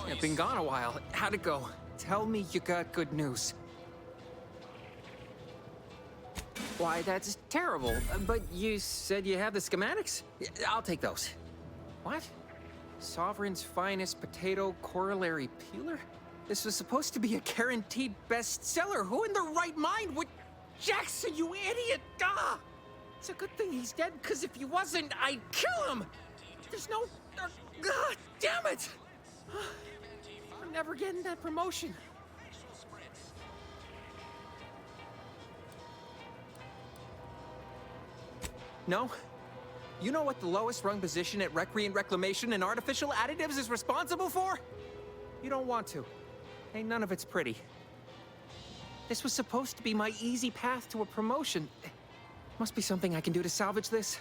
I've been gone a while. How'd it go? Tell me you got good news. Why, that's terrible. But you said you have the schematics? I'll take those. What? Sovereign's finest potato corollary peeler? This was supposed to be a guaranteed bestseller. Who in their right mind would... Jackson, you idiot! Ah! It's a good thing he's dead, because if he wasn't, I'd kill him! There's no... damn it! I'm never getting that promotion. No? You know what the lowest rung position at Recreant Reclamation and Artificial Additives is responsible for? You don't want to. Ain't none of it's pretty. This was supposed to be my easy path to a promotion. Must be something I can do to salvage this.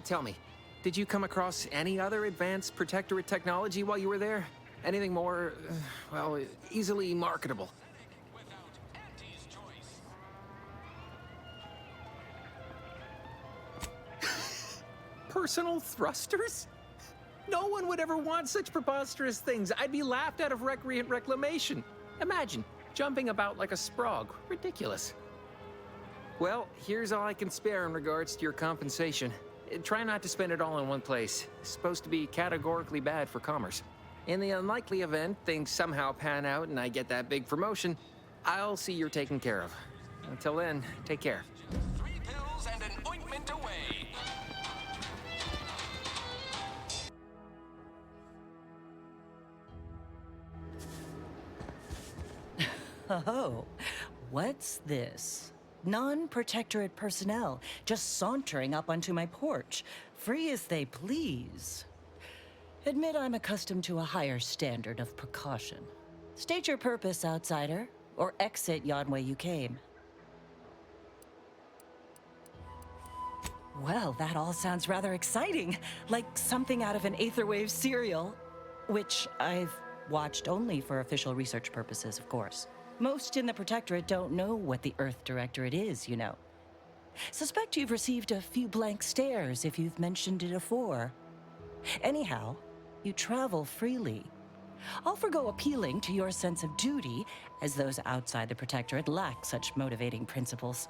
Tell me, did you come across any other advanced protectorate technology while you were there? Anything more, well, easily marketable? Personal thrusters? No one would ever want such preposterous things. I'd be laughed out of Recreant Reclamation. Imagine, jumping about like a sprog. Ridiculous. Well, here's all I can spare in regards to your compensation. Try not to spend it all in one place. It's supposed to be categorically bad for commerce. In the unlikely event things somehow pan out and I get that big promotion, I'll see you're taken care of. Until then, take care. 3 pills and an ointment away. Oh, what's this? Non-protectorate personnel just sauntering up onto my porch, free as they please. Admit I'm accustomed to a higher standard of precaution. State your purpose, outsider, or exit yon way you came. Well, that all sounds rather exciting, like something out of an Aetherwave serial, which I've watched only for official research purposes, of course. Most in the Protectorate don't know what the Earth Directorate is, you know. Suspect you've received a few blank stares if you've mentioned it afore. Anyhow, you travel freely. I'll forgo appealing to your sense of duty, as those outside the Protectorate lack such motivating principles.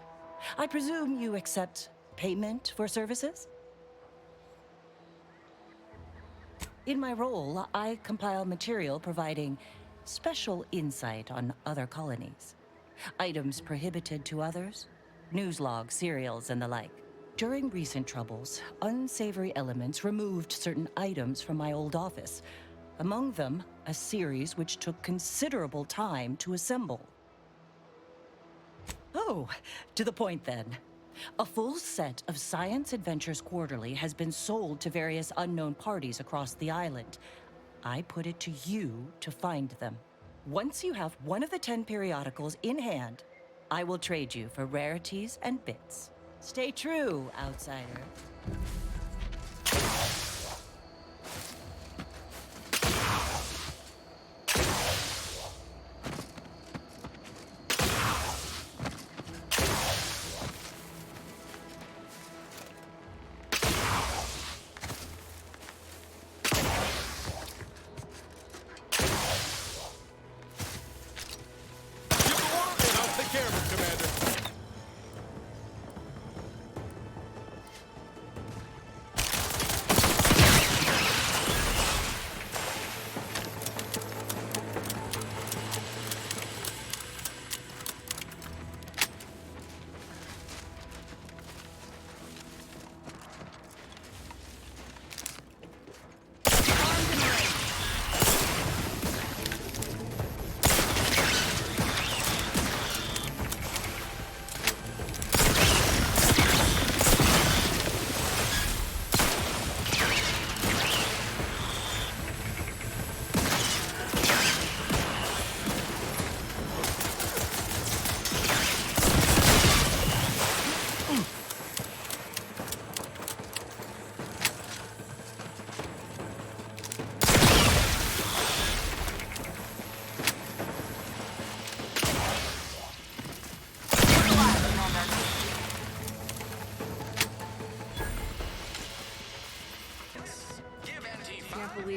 I presume you accept payment for services? In my role, I compile material providing special insight on other colonies. Items prohibited to others, news logs, serials, and the like. During recent troubles, unsavory elements removed certain items from my old office. Among them, a series which took considerable time to assemble. Oh, to the point then. A full set of Science Adventures Quarterly has been sold to various unknown parties across the island. I put it to you to find them. Once you have one of the 10 periodicals in hand, I will trade you for rarities and bits. Stay true, outsider.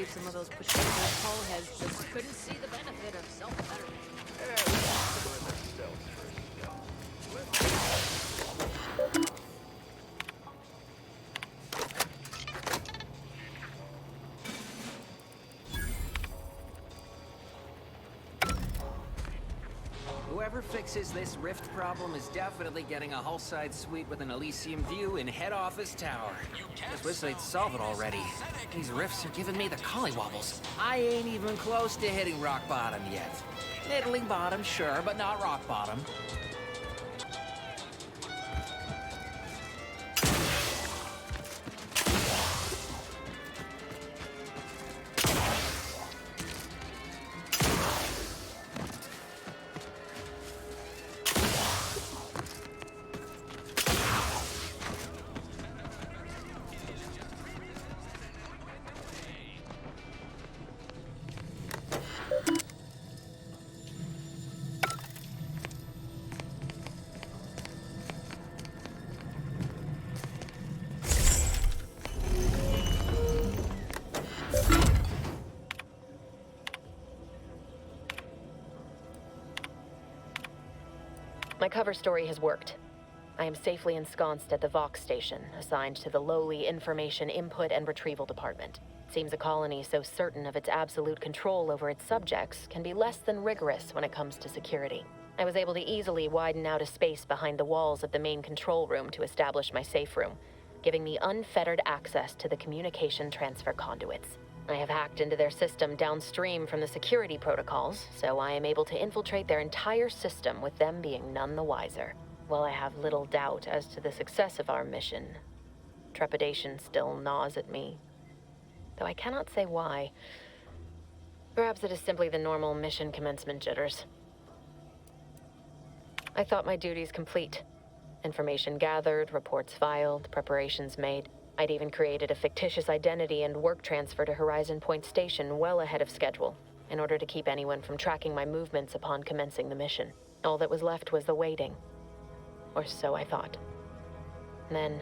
believe some of those potato hull heads just couldn't see the benefit of self-betterment. Whoever fixes this rift problem is definitely getting a hull-side suite with an Elysium view in head office tower. Just wish they'd solve it already. These rifts are giving me the collywobbles. I ain't even close to hitting rock bottom yet. Middling bottom, sure, but not rock bottom. My cover story has worked. I am safely ensconced at the Vox station, assigned to the lowly Information Input and Retrieval Department. It seems a colony so certain of its absolute control over its subjects can be less than rigorous when it comes to security. I was able to easily widen out a space behind the walls of the main control room to establish my safe room, giving me unfettered access to the communication transfer conduits. I have hacked into their system downstream from the security protocols, so I am able to infiltrate their entire system with them being none the wiser. While I have little doubt as to the success of our mission, trepidation still gnaws at me. Though I cannot say why. Perhaps it is simply the normal mission commencement jitters. I thought my duties complete. Information gathered, reports filed, preparations made. I'd even created a fictitious identity and work transfer to Horizon Point Station well ahead of schedule, in order to keep anyone from tracking my movements upon commencing the mission. All that was left was the waiting. Or so I thought. Then,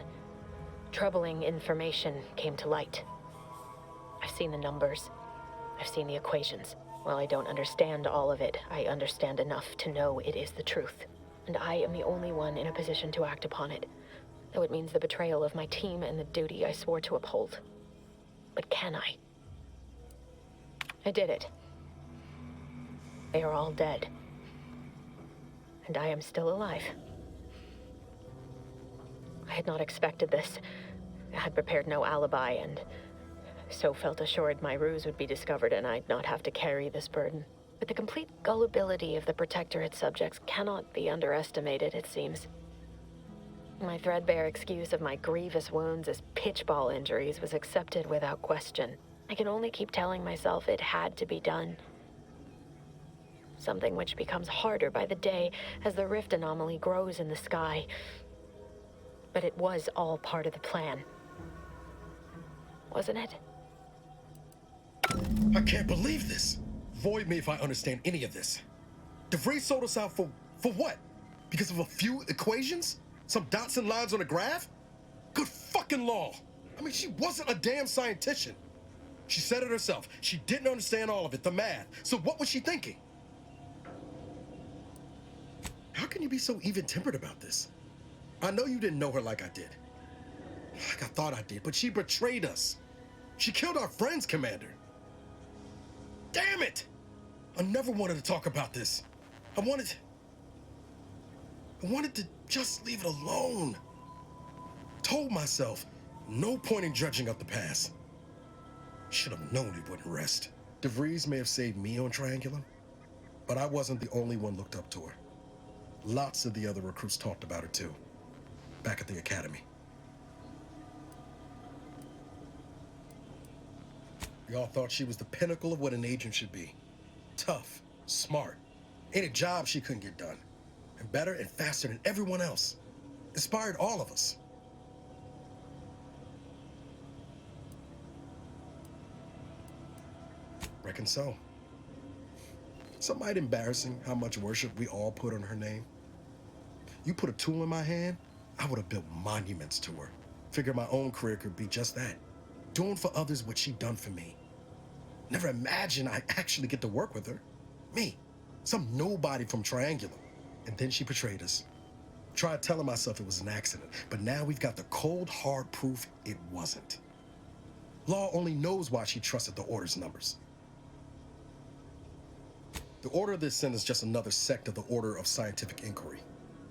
troubling information came to light. I've seen the numbers. I've seen the equations. While I don't understand all of it, I understand enough to know it is the truth. And I am the only one in a position to act upon it. Though it means the betrayal of my team and the duty I swore to uphold. But can I? I did it. They are all dead. And I am still alive. I had not expected this. I had prepared no alibi, and so felt assured my ruse would be discovered and I'd not have to carry this burden. But the complete gullibility of the Protectorate subjects cannot be underestimated, it seems. My threadbare excuse of my grievous wounds as pitchball injuries was accepted without question. I can only keep telling myself it had to be done. Something which becomes harder by the day as the rift anomaly grows in the sky. But it was all part of the plan. Wasn't it? I can't believe this. Void me if I understand any of this. DeVries sold us out for what? Because of a few equations? Some dots and lines on a graph? Good fucking law. I mean, she wasn't a damn scientist. She said it herself. She didn't understand all of it, the math. So what was she thinking? How can you be so even-tempered about this? I know you didn't know her like I did. Like I thought I did, but she betrayed us. She killed our friends, Commander. Damn it! I never wanted to talk about this. I wanted to just leave it alone. Told myself, no point in dredging up the past. Should have known it wouldn't rest. DeVries may have saved me on Triangulum, but I wasn't the only one looked up to her. Lots of the other recruits talked about her too, back at the academy. We all thought she was the pinnacle of what an agent should be. Tough, smart, ain't a job she couldn't get done. And better and faster than everyone else. Inspired all of us. Reckon so. Some might embarrassing how much worship we all put on her name. You put a tool in my hand, I would have built monuments to her. Figured my own career could be just that. Doing for others what she done for me. Never imagined I'd actually get to work with her. Me, some nobody from Triangulum. And then she betrayed us. Tried telling myself it was an accident, but now we've got the cold, hard proof it wasn't. Law only knows why she trusted the Order's numbers. The Order of the Ascent is just another sect of the Order of Scientific Inquiry.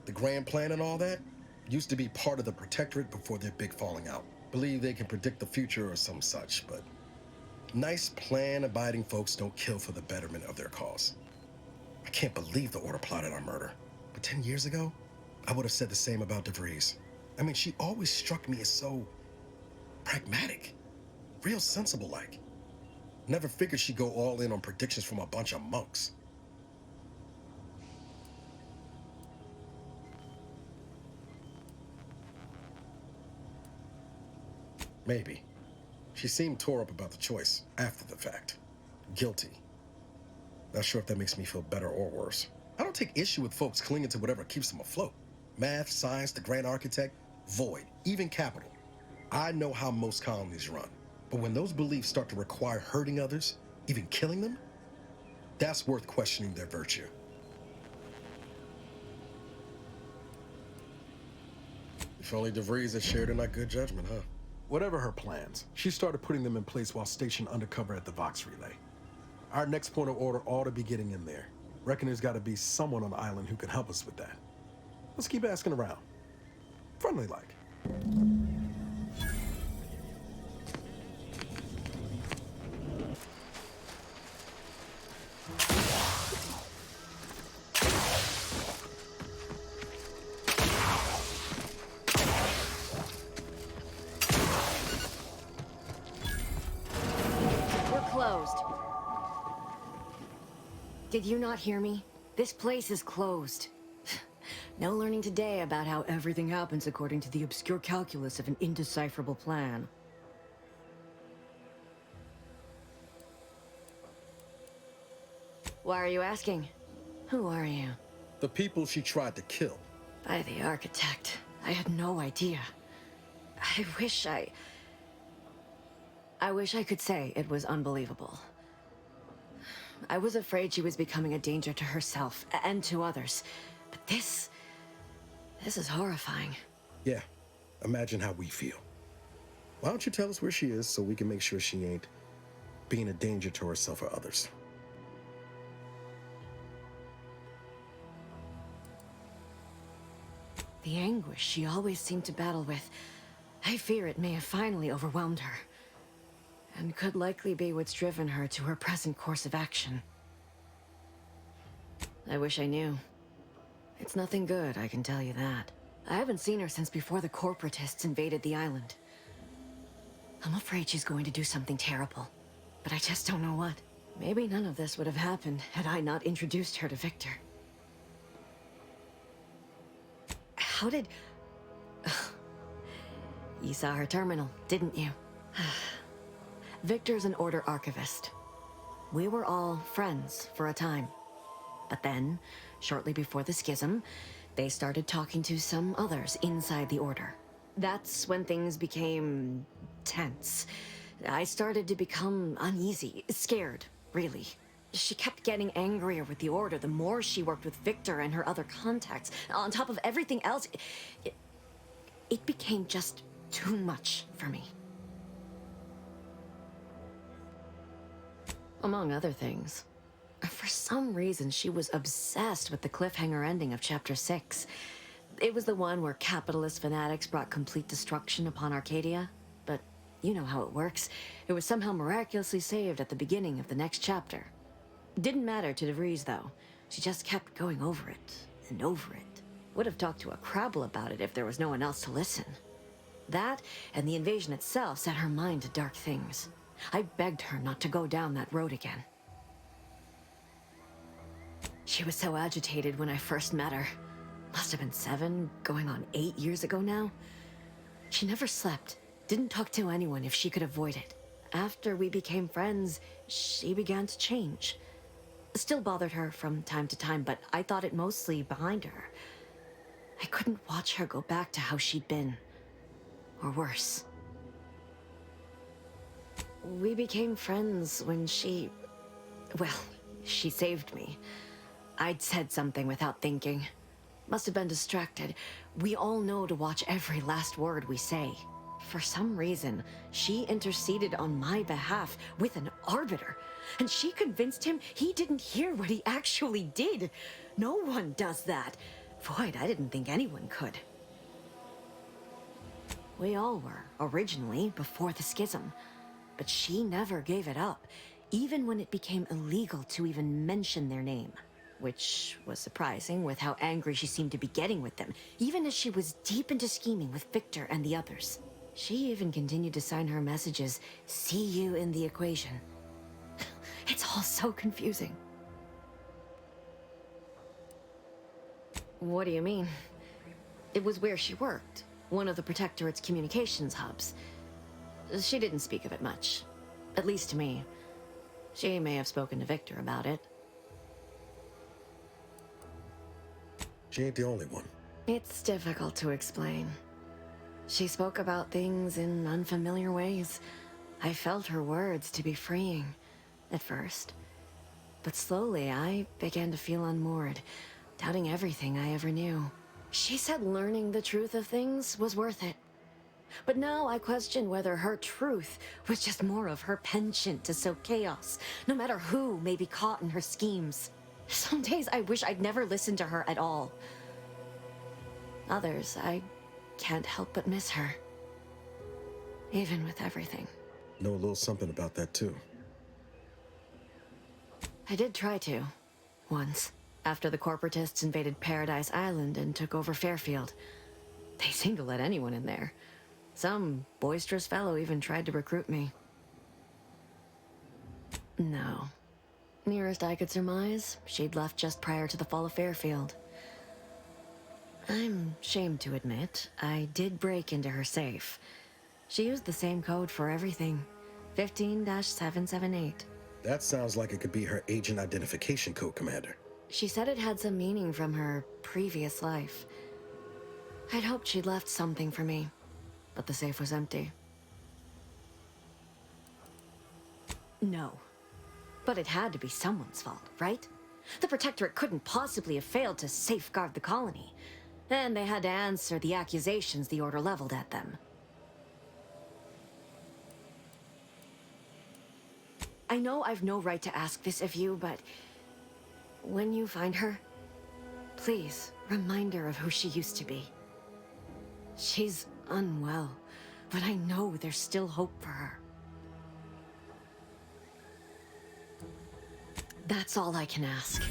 The grand plan and all that used to be part of the Protectorate before their big falling out. Believe they can predict the future or some such, but nice plan-abiding folks don't kill for the betterment of their cause. I can't believe the Order plotted our murder. But 10 years ago, I would have said the same about DeVries. I mean, she always struck me as so pragmatic, real sensible-like. Never figured she'd go all in on predictions from a bunch of monks. Maybe. She seemed tore up about the choice after the fact. Guilty. Not sure if that makes me feel better or worse. I don't take issue with folks clinging to whatever keeps them afloat. Math, science, the grand architect, void, even capital. I know how most colonies run. But when those beliefs start to require hurting others, even killing them, that's worth questioning their virtue. If only DeVries had shared in our good judgment, huh? Whatever her plans, she started putting them in place while stationed undercover at the Vox Relay. Our next point of order ought to be getting in there. Reckon there's got to be someone on the island who can help us with that. Let's keep asking around. Friendly like. We're closed. Did you not hear me? This place is closed. No learning today about how everything happens according to the obscure calculus of an indecipherable plan. Why are you asking? Who are you? The people she tried to kill. By the architect. I had no idea. I wish I could say it was unbelievable. I was afraid she was becoming a danger to herself and to others. But this is horrifying. Yeah, imagine how we feel. Why don't you tell us where she is so we can make sure she ain't being a danger to herself or others? The anguish she always seemed to battle with, I fear it may have finally overwhelmed her. And could likely be what's driven her to her present course of action. I wish I knew. It's nothing good, I can tell you that. I haven't seen her since before the corporatists invaded the island. I'm afraid she's going to do something terrible, but I just don't know what. Maybe none of this would have happened had I not introduced her to Victor. How did... You saw her terminal, didn't you? Victor's an Order archivist. We were all friends for a time. But then, shortly before the schism, they started talking to some others inside the Order. That's when things became tense. I started to become uneasy, scared, really. She kept getting angrier with the Order the more she worked with Victor and her other contacts. On top of everything else, it became just too much for me. Among other things. For some reason, she was obsessed with the cliffhanger ending of Chapter 6. It was the one where capitalist fanatics brought complete destruction upon Arcadia. But you know how it works. It was somehow miraculously saved at the beginning of the next chapter. Didn't matter to DeVries, though. She just kept going over it and over it. Would have talked to a Crabble about it if there was no one else to listen. That, and the invasion itself, set her mind to dark things. I begged her not to go down that road again. She was so agitated when I first met her. Must have been 7, going on 8 years ago now. She never slept, didn't talk to anyone if she could avoid it. After we became friends, she began to change. Still bothered her from time to time, but I thought it mostly behind her. I couldn't watch her go back to how she'd been. Or worse. We became friends when she... Well, she saved me. I'd said something without thinking. Must have been distracted. We all know to watch every last word we say. For some reason, she interceded on my behalf with an arbiter. And she convinced him he didn't hear what he actually did. No one does that. Void, I didn't think anyone could. We all were, originally, before the schism. But she never gave it up, even when it became illegal to even mention their name. Which was surprising with how angry she seemed to be getting with them, even as she was deep into scheming with Victor and the others. She even continued to sign her messages, "See you in the equation." It's all so confusing. What do you mean? It was where she worked, one of the Protectorate's communications hubs. She didn't speak of it much, at least to me. She may have spoken to Victor about it. She ain't the only one. It's difficult to explain. She spoke about things in unfamiliar ways. I felt her words to be freeing, at first. But slowly, I began to feel unmoored, doubting everything I ever knew. She said learning the truth of things was worth it. But now I question whether her truth was just more of her penchant to sow chaos, no matter who may be caught in her schemes. Some days I wish I'd never listened to her at all. Others, I can't help but miss her. Even with everything. Know a little something about that, too. I did try to. Once. After the corporatists invaded Paradise Island and took over Fairfield. They seemed to let anyone in there. Some boisterous fellow even tried to recruit me. No. Nearest I could surmise, she'd left just prior to the fall of Fairfield. I'm ashamed to admit, I did break into her safe. She used the same code for everything. 15-778. That sounds like it could be her agent identification code, Commander. She said it had some meaning from her previous life. I'd hoped she'd left something for me, but the safe was empty. No. But it had to be someone's fault, right? The Protectorate couldn't possibly have failed to safeguard the colony. And they had to answer the accusations the Order leveled at them. I know I've no right to ask this of you, but... when you find her, please remind her of who she used to be. She's unwell, but I know there's still hope for her. That's all I can ask.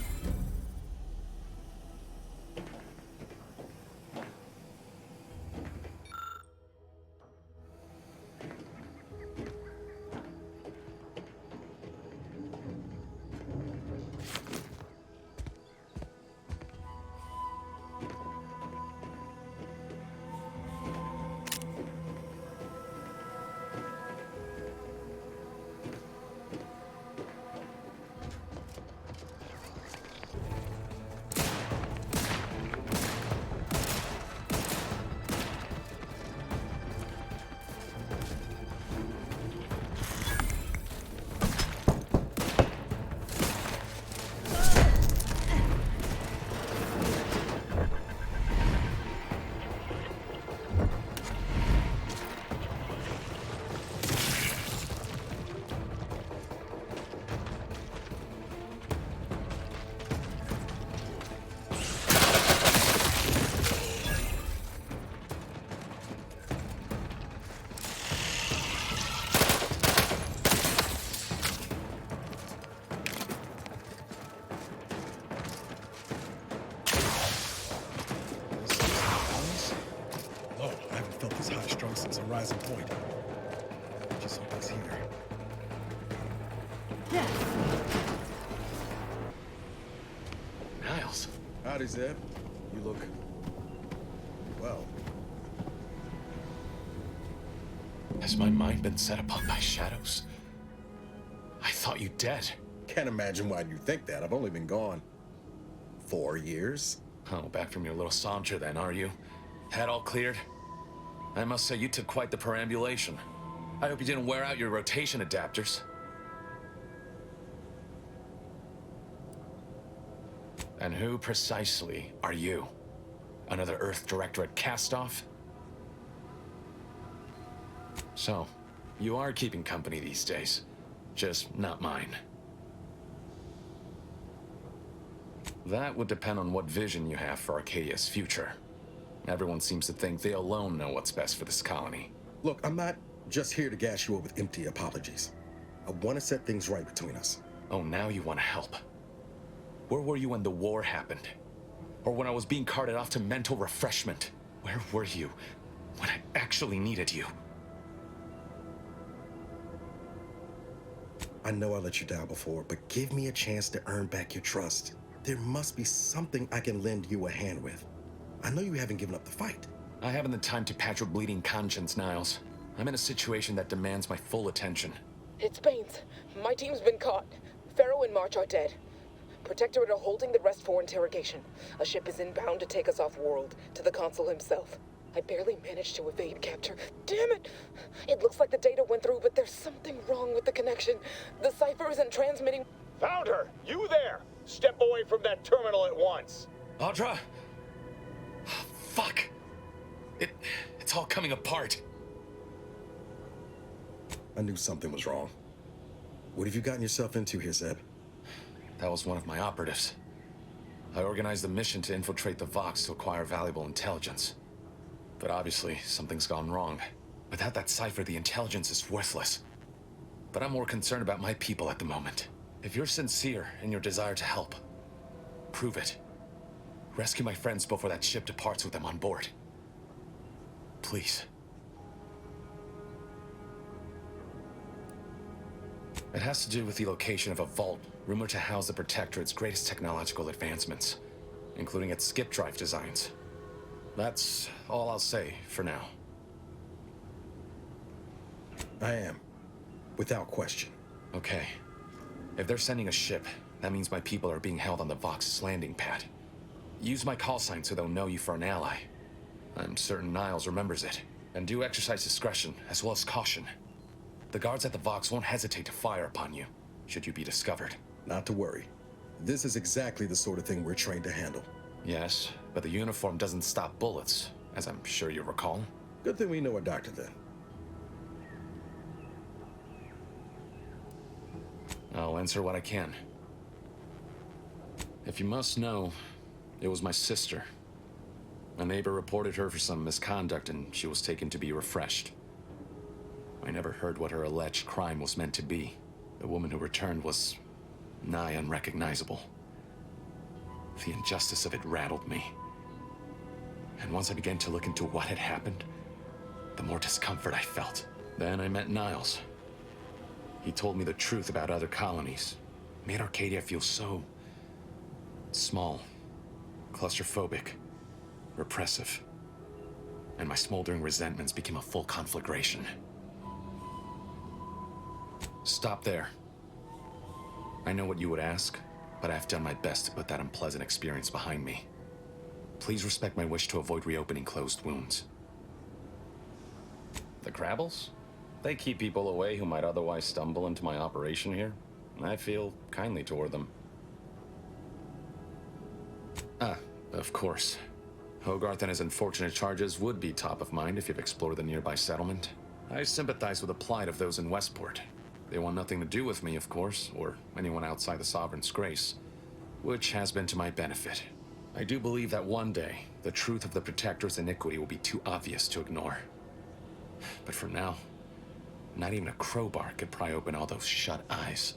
Since a rising point. Just hope he's here. Niles. Howdy, Zeb. You look... well. Has my mind been set upon by shadows? I thought you dead. Can't imagine why you think that. I've only been gone 4 years. Oh, back from your little saunter then, are you? Head all cleared? I must say you took quite the perambulation. I hope you didn't wear out your rotation adapters. And who precisely are you? Another Earth Directorate cast-off? So, you are keeping company these days. Just not mine. That would depend on what vision you have for Arcadia's future. Everyone seems to think they alone know what's best for this colony. Look, I'm not just here to gas you up with empty apologies. I want to set things right between us. Oh, now you want to help. Where were you when the war happened? Or when I was being carted off to mental refreshment? Where were you when I actually needed you? I know I let you down before, but give me a chance to earn back your trust. There must be something I can lend you a hand with. I know you haven't given up the fight. I haven't the time to patch your bleeding conscience, Niles. I'm in a situation that demands my full attention. It's Baines. My team's been caught. Pharaoh and March are dead. Protectorate are holding the rest for interrogation. A ship is inbound to take us off-world, to the consul himself. I barely managed to evade capture. Damn it! It looks like the data went through, but there's something wrong with the connection. The cipher isn't transmitting. Found her! You there! Step away from that terminal at once! Audra! Fuck! It's all coming apart. I knew something was wrong. What have you gotten yourself into here, Zeb? That was one of my operatives. I organized a mission to infiltrate the Vox to acquire valuable intelligence. But obviously, something's gone wrong. Without that cipher, the intelligence is worthless. But I'm more concerned about my people at the moment. If you're sincere in your desire to help, prove it. Rescue my friends before that ship departs with them on board. Please. It has to do with the location of a vault rumored to house the Protectorate's greatest technological advancements, including its skip drive designs. That's all I'll say for now. I am. Without question. Okay. If they're sending a ship, that means my people are being held on the Vox's landing pad. Use my call sign so they'll know you for an ally. I'm certain Niles remembers it. And do exercise discretion, as well as caution. The guards at the Vox won't hesitate to fire upon you, should you be discovered. Not to worry. This is exactly the sort of thing we're trained to handle. Yes, but the uniform doesn't stop bullets, as I'm sure you recall. Good thing we know a doctor then. I'll answer what I can. If you must know, it was my sister. A neighbor reported her for some misconduct and she was taken to be refreshed. I never heard what her alleged crime was meant to be. The woman who returned was nigh unrecognizable. The injustice of it rattled me. And once I began to look into what had happened, the more discomfort I felt. Then I met Niles. He told me the truth about other colonies. Made Arcadia feel so small, claustrophobic, repressive. And my smoldering resentments became a full conflagration. Stop there. I know what you would ask, but I've done my best to put that unpleasant experience behind me. Please respect my wish to avoid reopening closed wounds. The Crabbles? They keep people away who might otherwise stumble into my operation here. I feel kindly toward them. Ah, of course. Hogarth and his unfortunate charges would be top of mind if you've explored the nearby settlement. I sympathize with the plight of those in Westport. They want nothing to do with me, of course, or anyone outside the Sovereign's grace, which has been to my benefit. I do believe that one day, the truth of the Protector's iniquity will be too obvious to ignore. But for now, not even a crowbar could pry open all those shut eyes.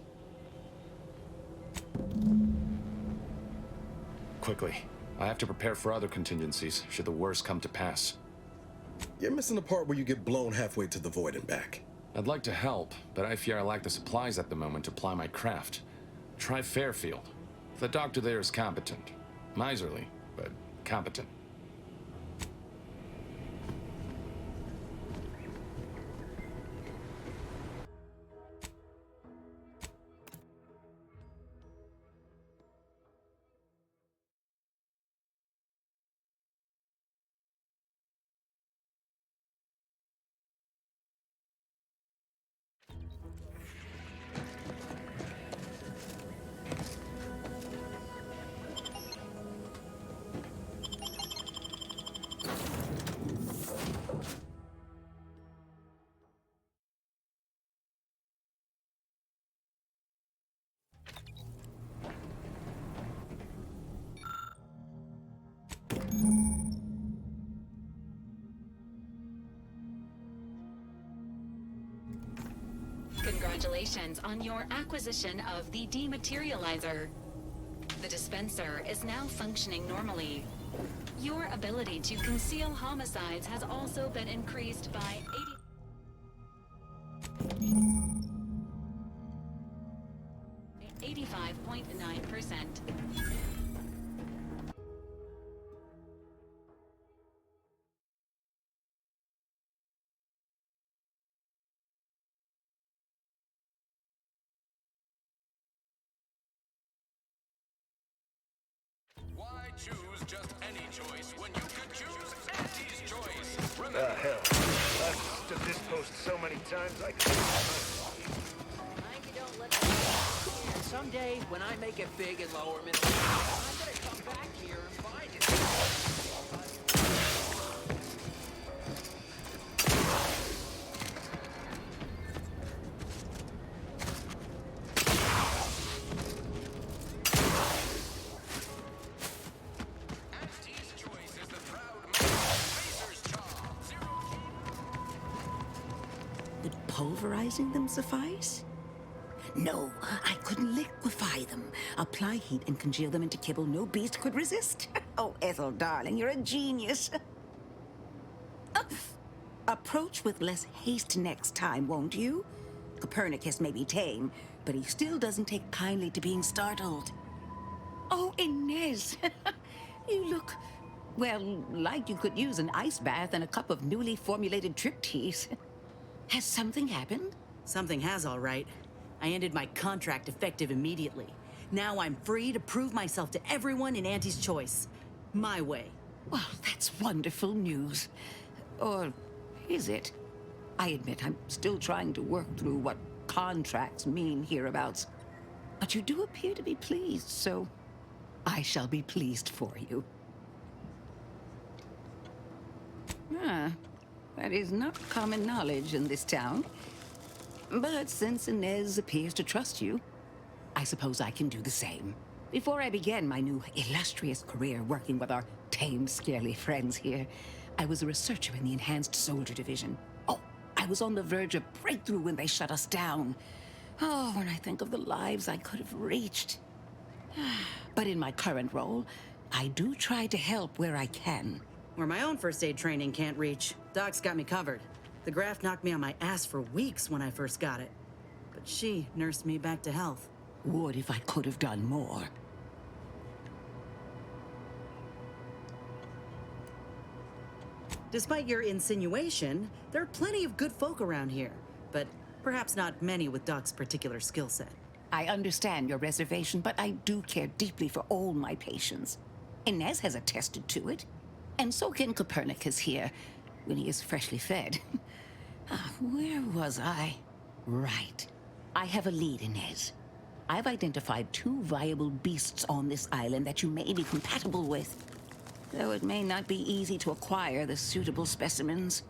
Quickly, I have to prepare for other contingencies, should the worst come to pass. You're missing the part where you get blown halfway to the void and back. I'd like to help, but I fear I lack the supplies at the moment to ply my craft. Try Fairfield. The doctor there is competent. Miserly, but competent. Congratulations on your acquisition of the dematerializer. The dispenser is now functioning normally. Your ability to conceal homicides has also been increased by 85.9%. Why choose just any choice when you could choose Auntie's choice? Remember, Hell. I've stood this post so many times I could... Mind you don't let them... Someday, when I make it big in lower middle class, I'm gonna come back here and find it. Auntie's choice is the proud member of Razor's Jaw. Zero Would pulverizing them suffice? No, I couldn't liquefy them. Apply heat and congeal them into kibble no beast could resist. Oh, Ethel, darling, you're a genius. Approach with less haste next time, won't you? Copernicus may be tame, but he still doesn't take kindly to being startled. Oh, Inez, you look, well, like you could use an ice bath and a cup of newly formulated triptease. Has something happened? Something has, all right. I ended my contract effective immediately. Now I'm free to prove myself to everyone in Auntie's choice. My way. Well, that's wonderful news. Or is it? I admit I'm still trying to work through what contracts mean hereabouts. But you do appear to be pleased, so I shall be pleased for you. Ah, that is not common knowledge in this town. But since Inez appears to trust you, I suppose I can do the same. Before I began my new illustrious career working with our tame, scarily friends here, I was a researcher in the Enhanced Soldier Division. Oh, I was on the verge of breakthrough when they shut us down. Oh, when I think of the lives I could have reached. But in my current role, I do try to help where I can. Where my own first aid training can't reach, Doc's got me covered. The graft knocked me on my ass for weeks when I first got it. But she nursed me back to health. Would if I could have done more. Despite your insinuation, there are plenty of good folk around here, but perhaps not many with Doc's particular skill set. I understand your reservation, but I do care deeply for all my patients. Inez has attested to it, and so can Copernicus here, when he is freshly fed. Where was I? Right. I have a lead, Inez. I've identified 2 viable beasts on this island that you may be compatible with, though it may not be easy to acquire the suitable specimens.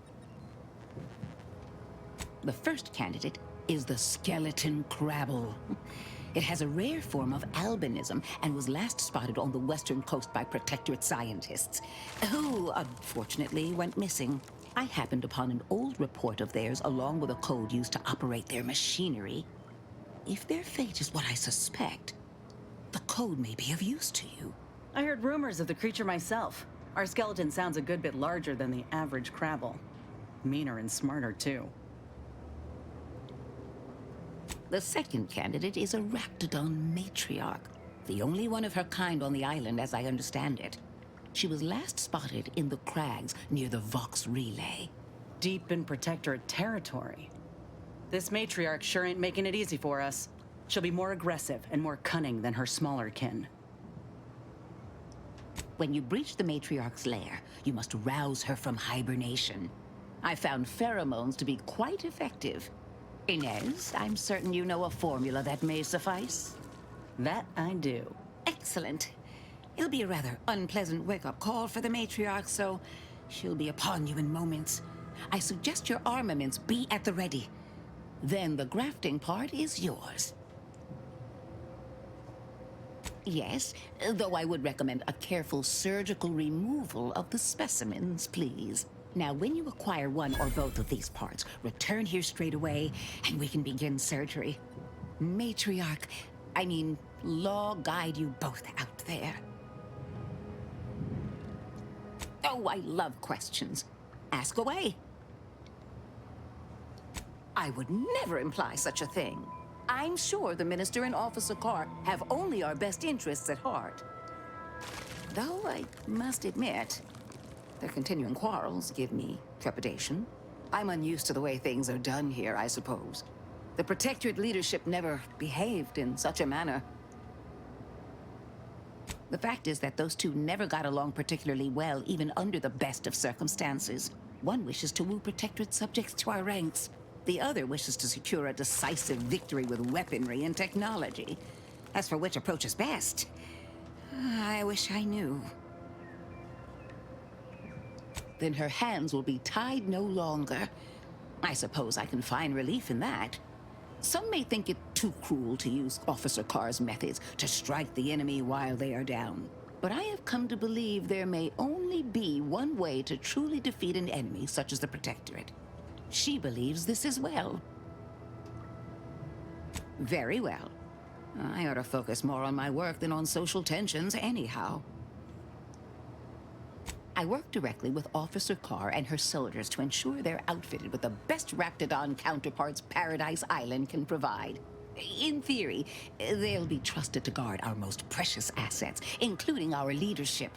The first candidate is the skeleton crabble. It has a rare form of albinism and was last spotted on the western coast by Protectorate scientists, who unfortunately went missing. I happened upon an old report of theirs along with a code used to operate their machinery. If their fate is what I suspect, the code may be of use to you. I heard rumors of the creature myself. Our skeleton sounds a good bit larger than the average crabble. Meaner and smarter, too. The second candidate is a Raptidon matriarch, the only one of her kind on the island as I understand it. She was last spotted in the crags near the Vox Relay. Deep in Protectorate territory. This matriarch sure ain't making it easy for us. She'll be more aggressive and more cunning than her smaller kin. When you breach the matriarch's lair, you must rouse her from hibernation. I found pheromones to be quite effective. Inez, I'm certain you know a formula that may suffice. That I do. Excellent. It'll be a rather unpleasant wake-up call for the matriarch, so she'll be upon you in moments. I suggest your armaments be at the ready. Then the grafting part is yours. Yes, though I would recommend a careful surgical removal of the specimens, please. Now, when you acquire one or both of these parts, return here straight away, and we can begin surgery. Matriarch, I mean, Law guide you both out there. Oh, I love questions. Ask away. I would never imply such a thing. I'm sure the Minister and Officer Carr have only our best interests at heart. Though I must admit, their continuing quarrels give me trepidation. I'm unused to the way things are done here, I suppose. The Protectorate leadership never behaved in such a manner. The fact is that those two never got along particularly well, even under the best of circumstances. One wishes to woo Protectorate subjects to our ranks. The other wishes to secure a decisive victory with weaponry and technology. As for which approach is best, I wish I knew. Then her hands will be tied no longer. I suppose I can find relief in that. Some may think it too cruel to use Officer Carr's methods to strike the enemy while they are down. But I have come to believe there may only be one way to truly defeat an enemy such as the Protectorate. She believes this as well. Very well. I ought to focus more on my work than on social tensions anyhow. I work directly with Officer Carr and her soldiers to ensure they're outfitted with the best Raptidon counterparts Paradise Island can provide. In theory, they'll be trusted to guard our most precious assets, including our leadership.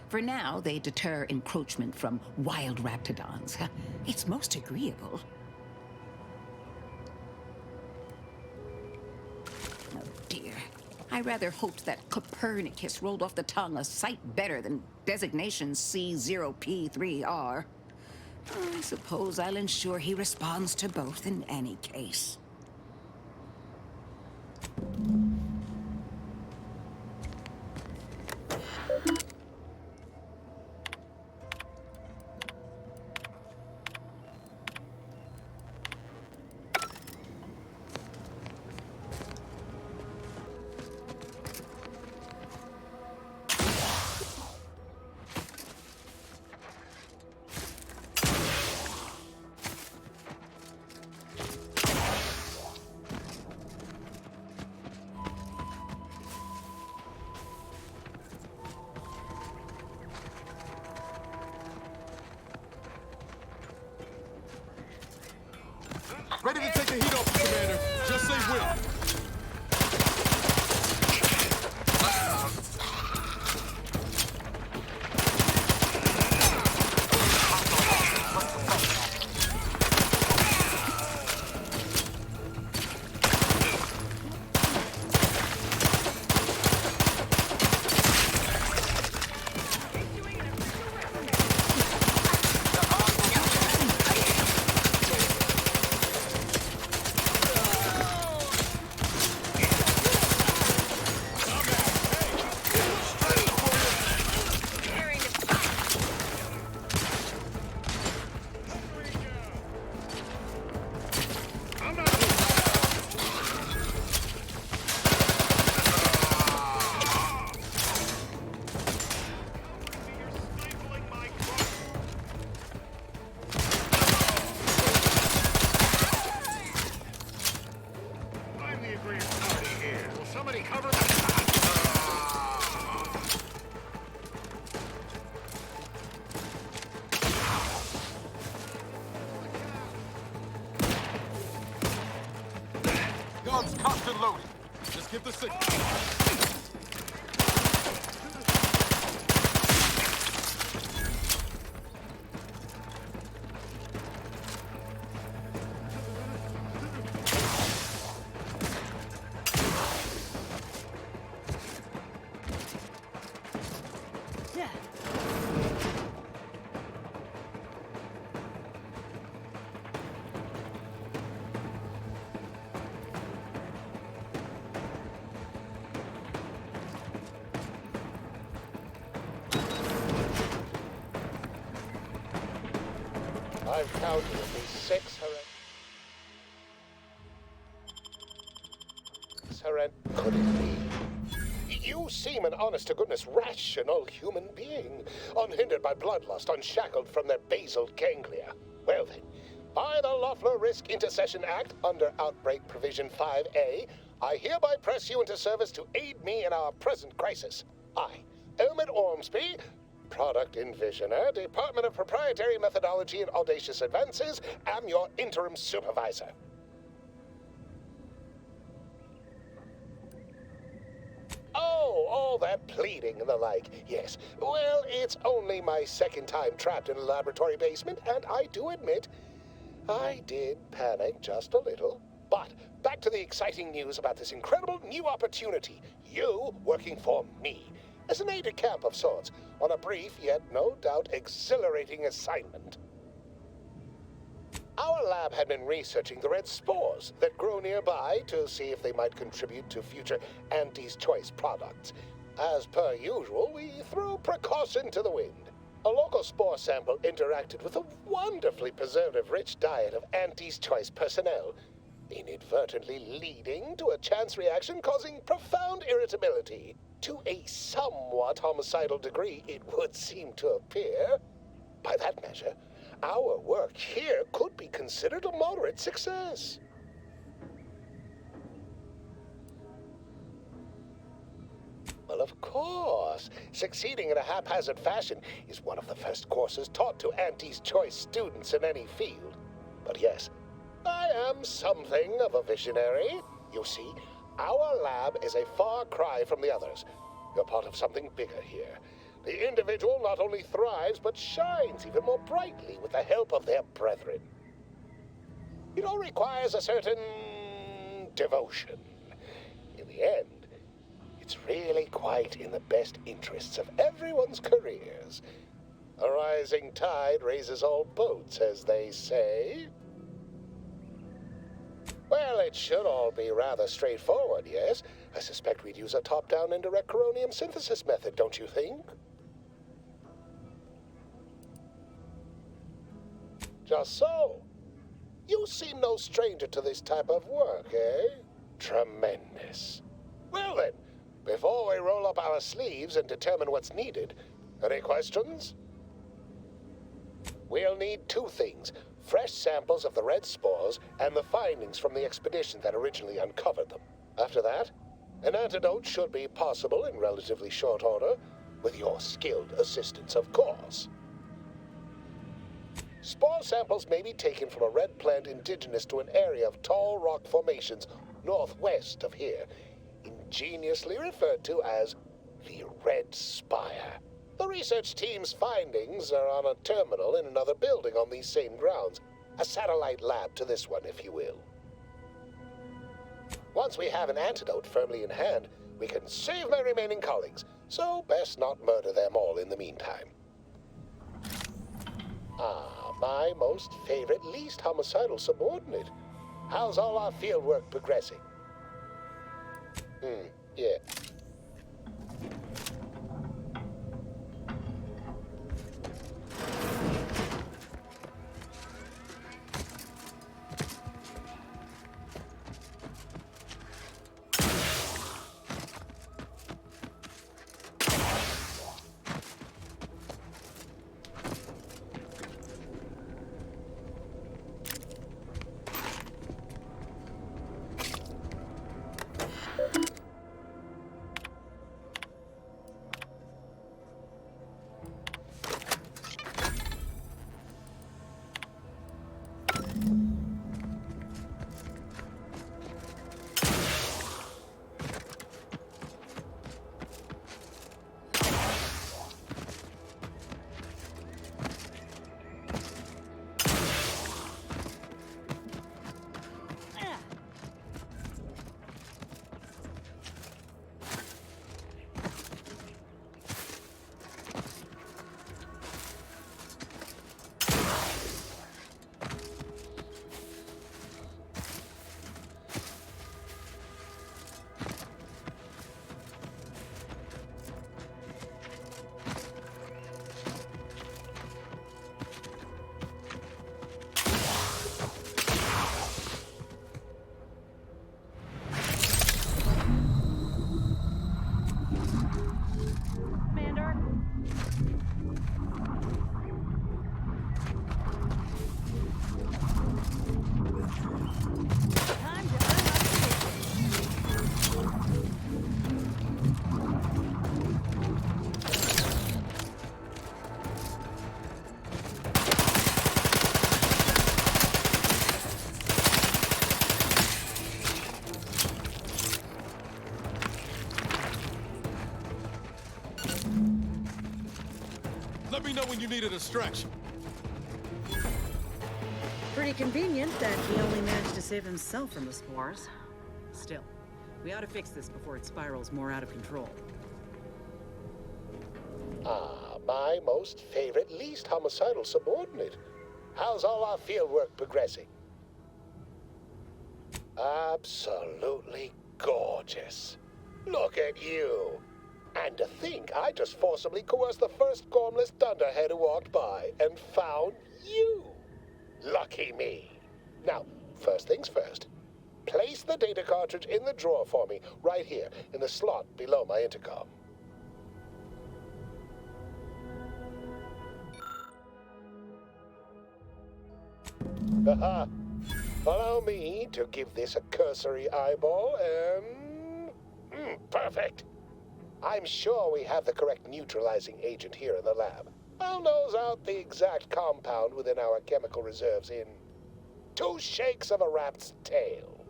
For now, they deter encroachment from wild Raptidons. It's most agreeable. Oh dear. I rather hoped that Copernicus rolled off the tongue a sight better than designation C0P3R. I suppose I'll ensure he responds to both in any case. Ready to take the heat off, Commander. Just say when. Guns cocked and loaded. Just give the signal. I've counted at least 6 Could it be? You seem an honest-to-goodness rational human being, unhindered by bloodlust, unshackled from their basal ganglia. Well then, by the Loeffler Risk Intercession Act, under Outbreak Provision 5A, I hereby press you into service to aid me in our present crisis. I, Elmid Ormsby, Product Envisioner, Department of Proprietary Methodology and Audacious Advances, am your interim supervisor. Oh, all that pleading and the like. Yes. Well, it's only my second time trapped in a laboratory basement, and I do admit, I did panic just a little. But back to the exciting news about this incredible new opportunity. You working for me, as an aide-de-camp of sorts, on a brief yet no doubt exhilarating assignment. Our lab had been researching the red spores that grow nearby to see if they might contribute to future Auntie's Choice products. As per usual, we threw precaution to the wind. A local spore sample interacted with a wonderfully preservative-rich diet of Auntie's Choice personnel, inadvertently leading to a chance reaction causing profound irritability. To a somewhat homicidal degree, it would seem to appear. By that measure, our work here could be considered a moderate success. Well, of course. Succeeding in a haphazard fashion is one of the first courses taught to Auntie's Choice students in any field. But yes, I am something of a visionary. You see, our lab is a far cry from the others. You're part of something bigger here. The individual not only thrives, but shines even more brightly with the help of their brethren. It all requires a certain devotion. In the end, it's really quite in the best interests of everyone's careers. A rising tide raises all boats, as they say. Well, it should all be rather straightforward, yes? I suspect we'd use a top-down indirect coronium synthesis method, don't you think? Just so. You seem no stranger to this type of work, eh? Tremendous. Well then, before we roll up our sleeves and determine what's needed, any questions? We'll need two things. Fresh samples of the red spores and the findings from the expedition that originally uncovered them. After that, an antidote should be possible in relatively short order, with your skilled assistance, of course. Spore samples may be taken from a red plant indigenous to an area of tall rock formations northwest of here, ingeniously referred to as the Red Spire. The research team's findings are on a terminal in another building on these same grounds, a satellite lab to this one, if you will. Once we have an antidote firmly in hand, we can save my remaining colleagues, so best not murder them all in the meantime. Ah, my most favorite, least homicidal subordinate. How's all our field work progressing? Yeah. Let me know when you need a distraction. Pretty convenient that he only managed to save himself from the spores. Still, we ought to fix this before it spirals more out of control. Ah, my most favorite, least homicidal subordinate. How's all our fieldwork progressing? Absolutely gorgeous. Look at you. And to think I just forcibly coerced the first gormless dunderhead who walked by and found you. Lucky me. Now, first things first. Place the data cartridge in the drawer for me, right here, in the slot below my intercom. Haha. Allow me to give this a cursory eyeball and... perfect. I'm sure we have the correct neutralizing agent here in the lab. I'll nose out the exact compound within our chemical reserves in 2 shakes of a rat's tail.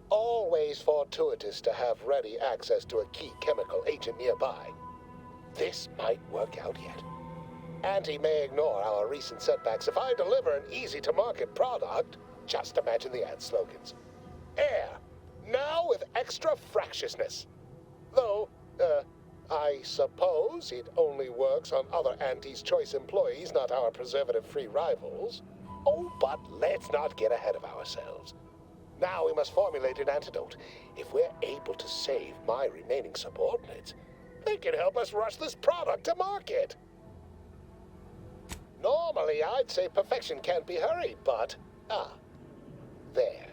Always fortuitous to have ready access to a key chemical agent nearby. This might work out yet. Auntie may ignore our recent setbacks if I deliver an easy-to-market product. Just imagine the ad slogans. Air, now with extra fractiousness. Though, I suppose it only works on other Auntie's Choice employees, not our preservative-free rivals. Oh, but let's not get ahead of ourselves. Now we must formulate an antidote. If we're able to save my remaining subordinates, they can help us rush this product to market. Normally, I'd say perfection can't be hurried, but... there.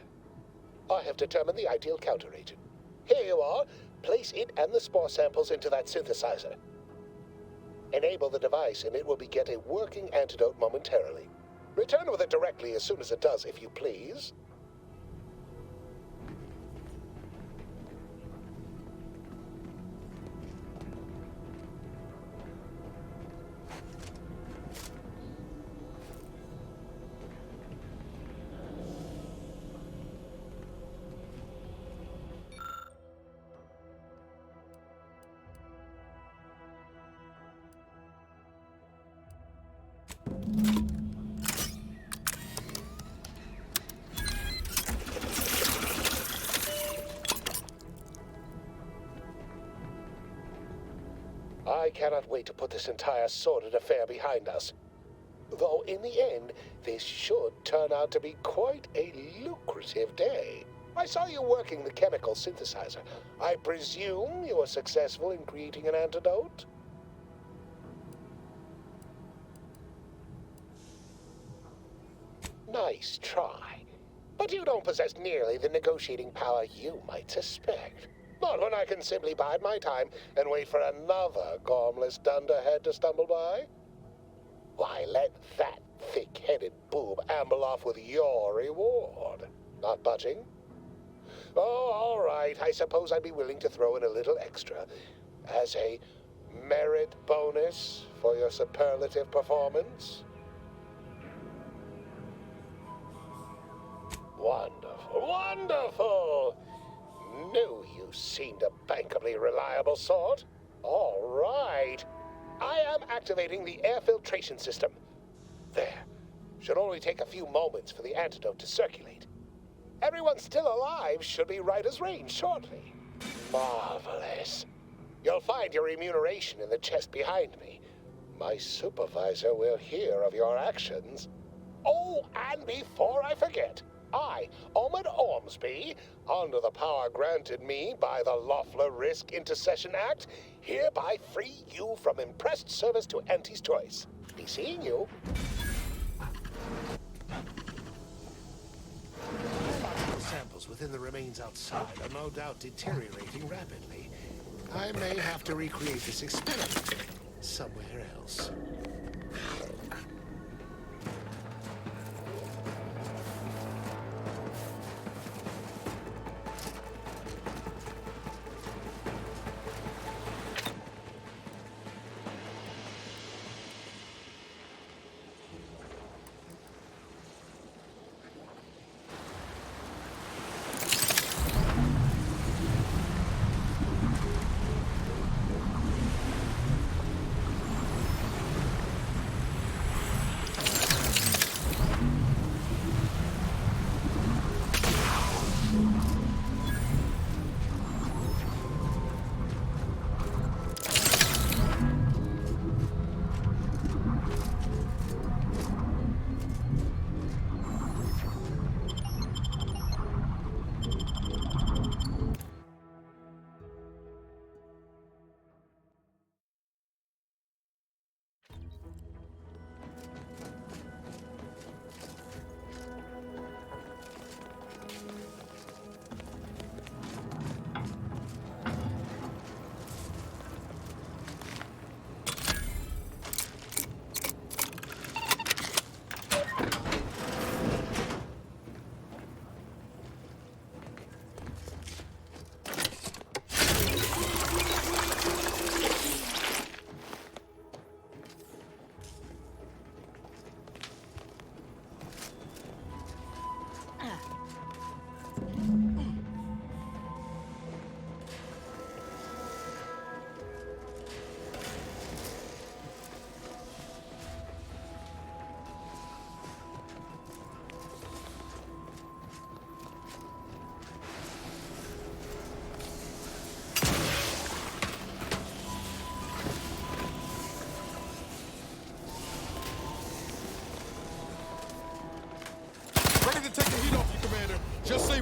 I have determined the ideal counteragent. Here you are. Place it and the spore samples into that synthesizer. Enable the device and it will beget a working antidote momentarily. Return with it directly as soon as it does, if you please. I cannot wait to put this entire sordid affair behind us. Though in the end, this should turn out to be quite a lucrative day. I saw you working the chemical synthesizer. I presume you were successful in creating an antidote? Nice try. But you don't possess nearly the negotiating power you might suspect. Not when I can simply bide my time and wait for another gormless dunderhead to stumble by. Why, let that thick-headed boob amble off with your reward. Not budging? Oh, all right. I suppose I'd be willing to throw in a little extra as a merit bonus for your superlative performance. Wonderful, wonderful! Knew you seemed a bankably reliable sort. All right. I am activating the air filtration system. There. Should only take a few moments for the antidote to circulate. Everyone still alive should be right as rain shortly. Marvelous. You'll find your remuneration in the chest behind me. My supervisor will hear of your actions. Oh, and before I forget, I, Omid Ormsby, under the power granted me by the Loeffler Risk Intercession Act, hereby free you from impressed service to Auntie's Choice. Be seeing you. Biological samples within the remains outside are no doubt deteriorating rapidly. I may have to recreate this experiment somewhere else.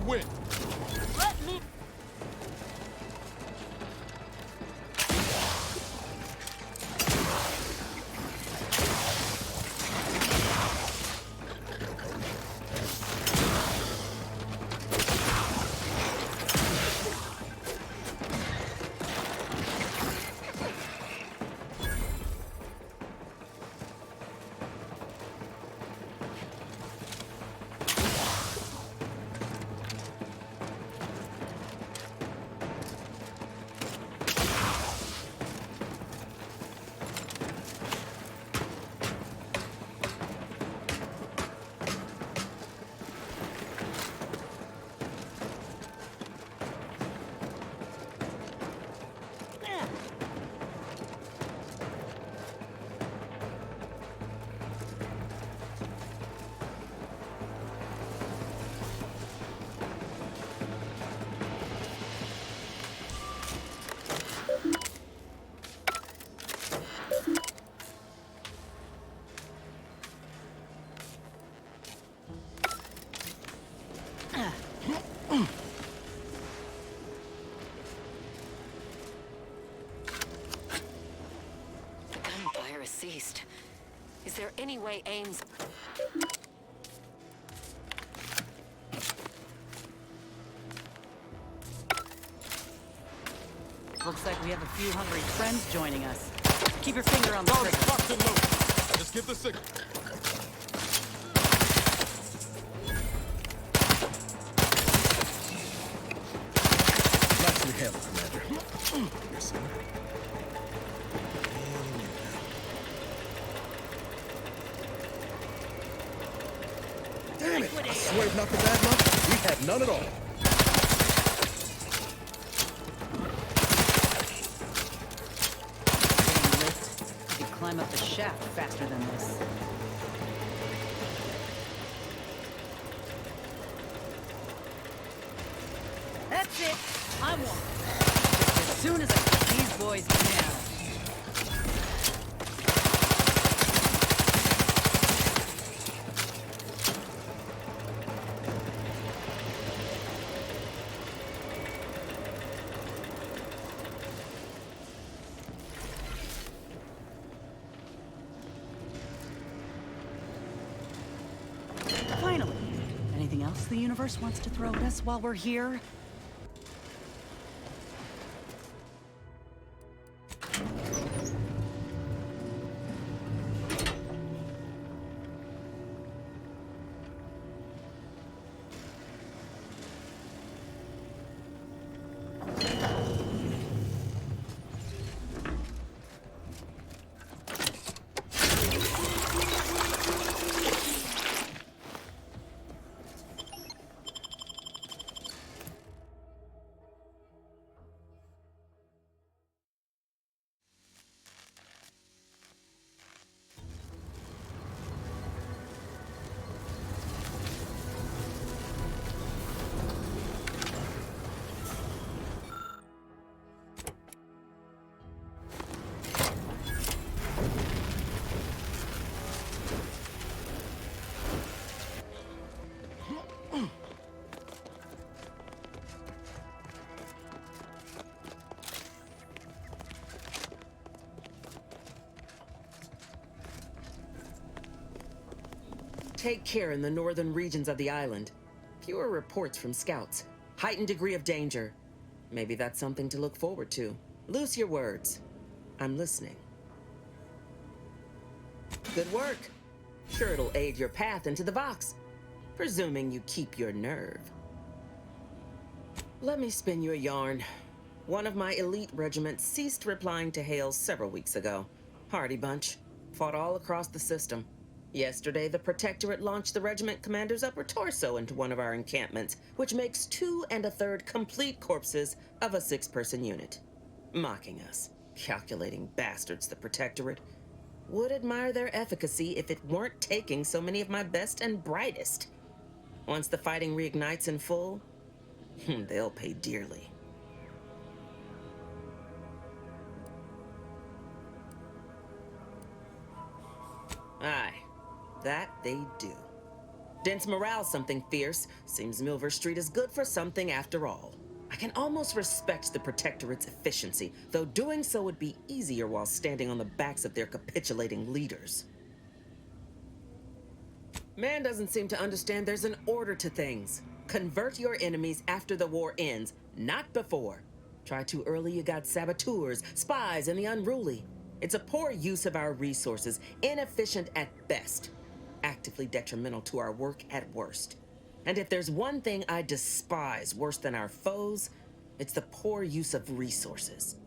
when. Let me. Gunfire has ceased. Is there any way Ames... Looks like we have a few hungry friends joining us. Keep your finger on the trigger. Locked and loaded. Just give the signal. Nicely handled, Commander. Yes, sir. Damn it! I swear if not for bad luck, we've had none at all. You could climb up the shaft faster than this. That's it. I'm one. Just as soon as I get these boys down. Finally. Anything else the universe wants to throw at us while we're here? Take care in the northern regions of the island. Fewer reports from scouts. Heightened degree of danger. Maybe that's something to look forward to. Loose your words. I'm listening. Good work. Sure it'll aid your path into the Vox. Presuming you keep your nerve. Let me spin you a yarn. One of my elite regiments ceased replying to hails several weeks ago. Hardy bunch. Fought all across the system. Yesterday, the Protectorate launched the regiment commander's upper torso into one of our encampments, which makes 2 1/3 complete corpses of a 6-person unit. Mocking us. Calculating bastards, the Protectorate. Would admire their efficacy if it weren't taking so many of my best and brightest. Once the fighting reignites in full, they'll pay dearly. Aye, that they do. Dents morale something fierce. Seems Milver Street is good for something after all. I can almost respect the Protectorate's efficiency, though doing so would be easier while standing on the backs of their capitulating leaders. Man doesn't seem to understand there's an order to things. Convert your enemies after the war ends, not before. Try too early, you got saboteurs, spies, and the unruly. It's a poor use of our resources, inefficient at best, actively detrimental to our work at worst. And if there's one thing I despise worse than our foes, it's the poor use of resources.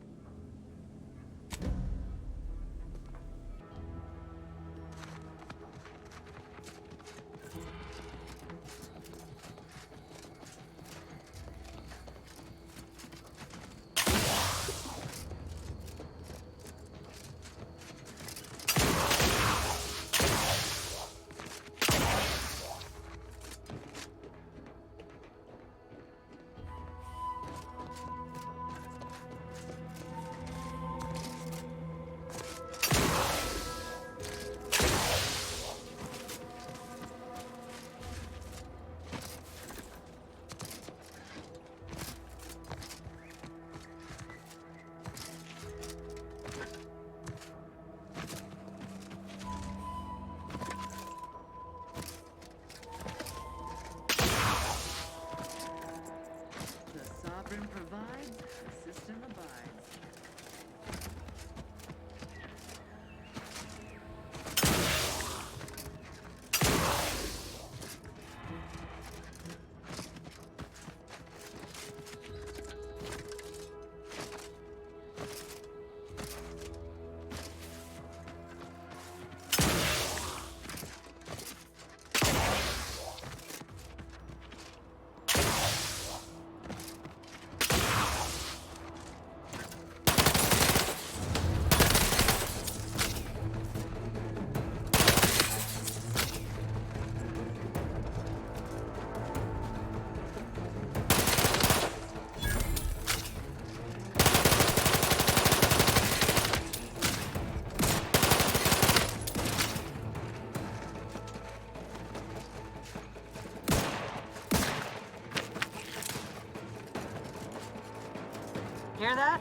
Hear that?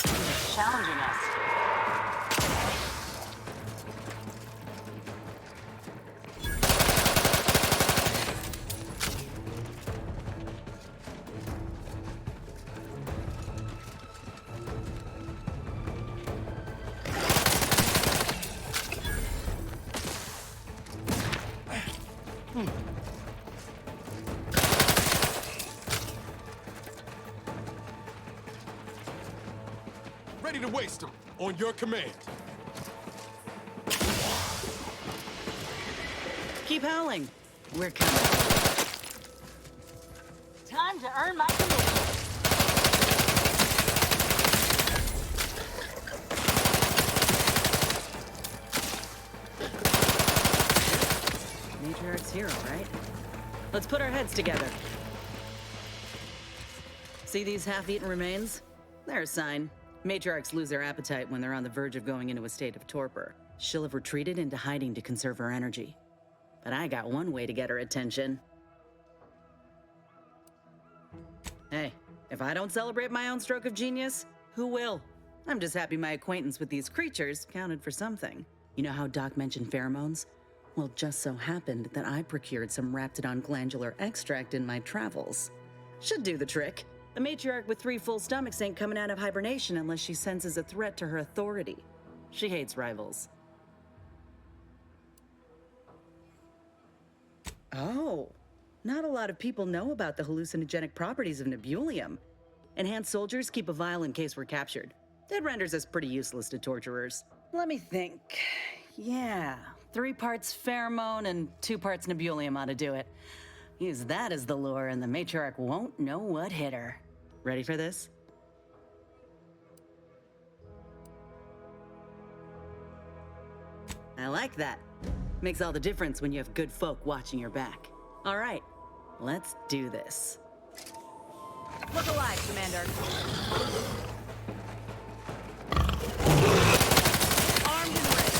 It's challenging us. Ready to waste them. On your command. Keep howling. We're coming. Time to earn my commission. Matriarch's here, all right? Let's put our heads together. See these half-eaten remains? They're a sign. Matriarchs lose their appetite when they're on the verge of going into a state of torpor. She'll have retreated into hiding to conserve her energy. But I got one way to get her attention. Hey, if I don't celebrate my own stroke of genius, who will? I'm just happy my acquaintance with these creatures counted for something. You know how Doc mentioned pheromones? Well, just so happened that I procured some Raptidon glandular extract in my travels. Should do the trick. A matriarch with 3 full stomachs ain't coming out of hibernation unless she senses a threat to her authority. She hates rivals. Oh, not a lot of people know about the hallucinogenic properties of Nebulium. Enhanced soldiers keep a vial in case we're captured. It renders us pretty useless to torturers. Let me think. Yeah, 3 parts pheromone and 2 parts Nebulium ought to do it. Use that as the lure and the matriarch won't know what hit her. Ready for this? I like that. Makes all the difference when you have good folk watching your back. All right, let's do this. Look alive, Commander. Armed and ready.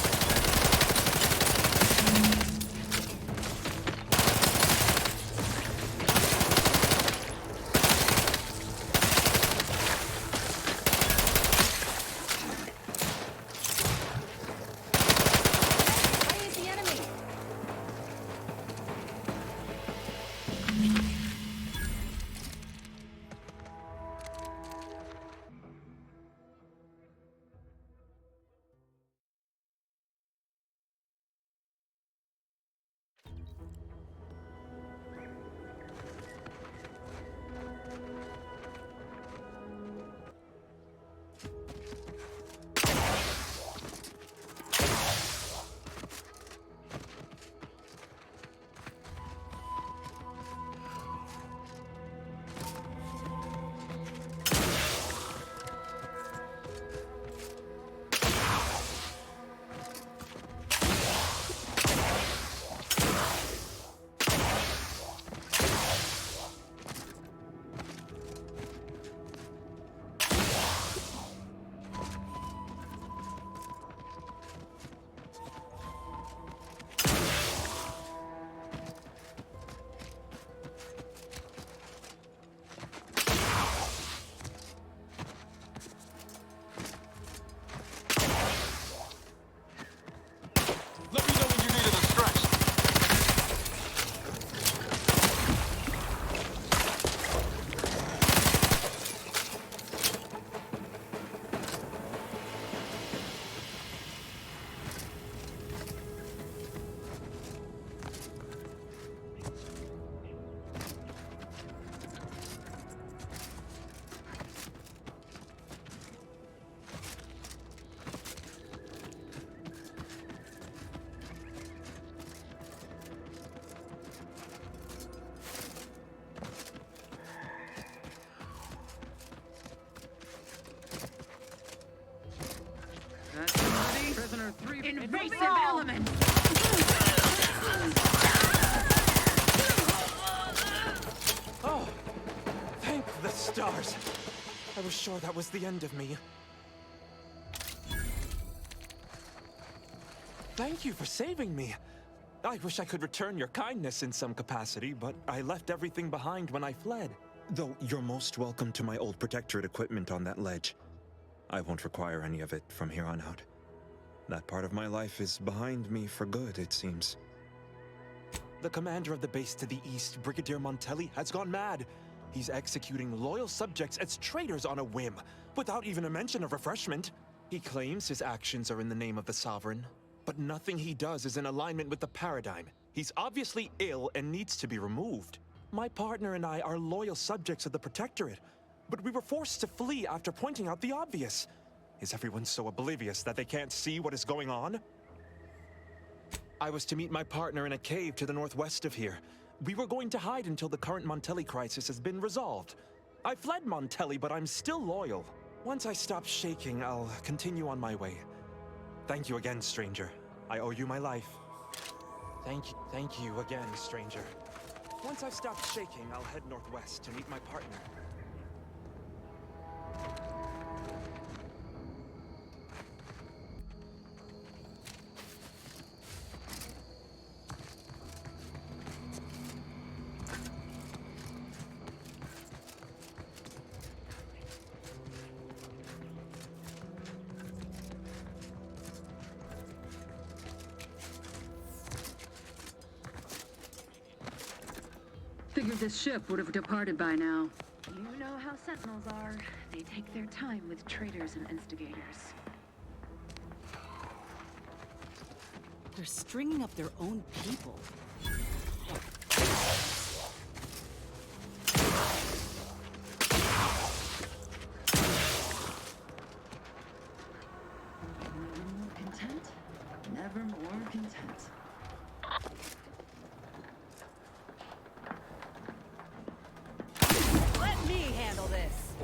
Invasive element! Oh, thank the stars. I was sure that was the end of me. Thank you for saving me. I wish I could return your kindness in some capacity, but I left everything behind when I fled. Though you're most welcome to my old Protectorate equipment on that ledge. I won't require any of it from here on out. That part of my life is behind me for good, it seems. The commander of the base to the east, Brigadier Montelli, has gone mad. He's executing loyal subjects as traitors on a whim, without even a mention of refreshment. He claims his actions are in the name of the Sovereign, but nothing he does is in alignment with the paradigm. He's obviously ill and needs to be removed. My partner and I are loyal subjects of the Protectorate, but we were forced to flee after pointing out the obvious. Is everyone so oblivious that they can't see what is going on? I was to meet my partner in a cave to the northwest of here. We were going to hide until the current Montelli crisis has been resolved. I fled Montelli, but I'm still loyal. Once I stop shaking, I'll continue on my way. Thank you again, stranger. I owe you my life. Thank you again, stranger. Once I've stopped shaking, I'll head northwest to meet my partner. Figured this ship would have departed by now. You know how Sentinels are. They take their time with traitors and instigators. They're stringing up their own people. Content? Never more content. Let me handle this.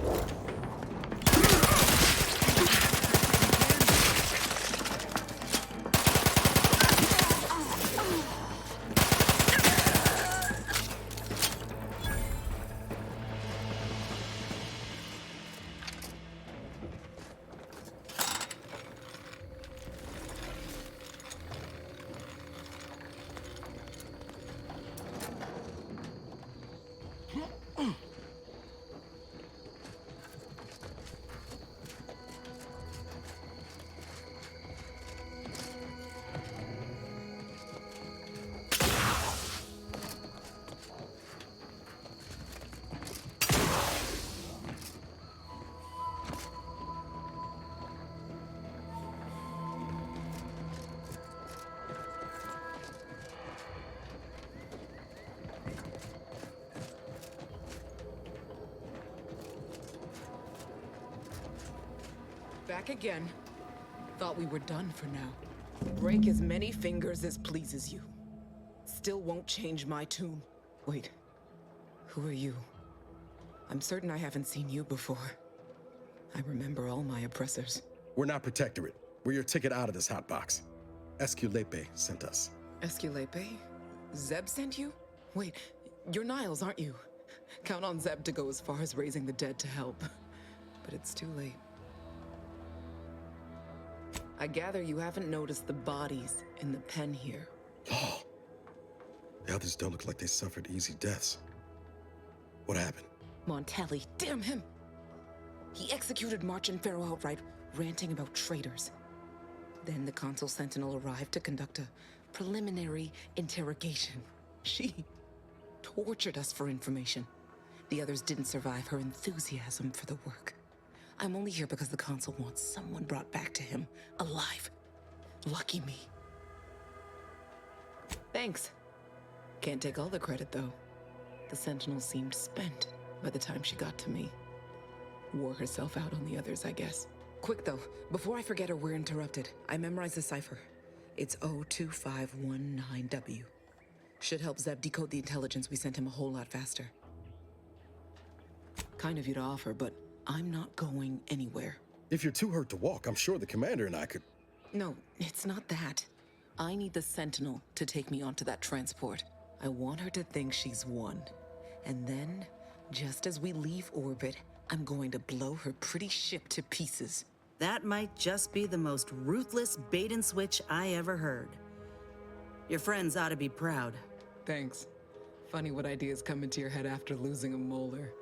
Back again. Thought we were done for now. Break as many fingers as pleases you. Still won't change my tune. Wait. Who are you? I'm certain I haven't seen you before. I remember all my oppressors. We're not Protectorate. We're your ticket out of this hotbox. Esculepe sent us. Esculepe? Zeb sent you? Wait, you're Niles, aren't you? Count on Zeb to go as far as raising the dead to help. But it's too late. I gather you haven't noticed the bodies in the pen here. Oh. The others don't look like they suffered easy deaths. What happened? Montelli, damn him! He executed March and Pharaoh outright, ranting about traitors. Then the Consul Sentinel arrived to conduct a preliminary interrogation. She tortured us for information. The others didn't survive her enthusiasm for the work. I'm only here because the Consul wants someone brought back to him, alive. Lucky me. Thanks. Can't take all the credit, though. The Sentinel seemed spent by the time she got to me. Wore herself out on the others, I guess. Quick, though, before I forget or we're interrupted, I memorized the cipher. It's O2519W. Should help Zeb decode the intelligence we sent him a whole lot faster. Kind of you to offer, but I'm not going anywhere. If you're too hurt to walk, I'm sure the commander and I could... No, it's not that. I need the Sentinel to take me onto that transport. I want her to think she's won. And then, just as we leave orbit, I'm going to blow her pretty ship to pieces. That might just be the most ruthless bait and switch I ever heard. Your friends ought to be proud. Thanks. Funny what ideas come into your head after losing a molar.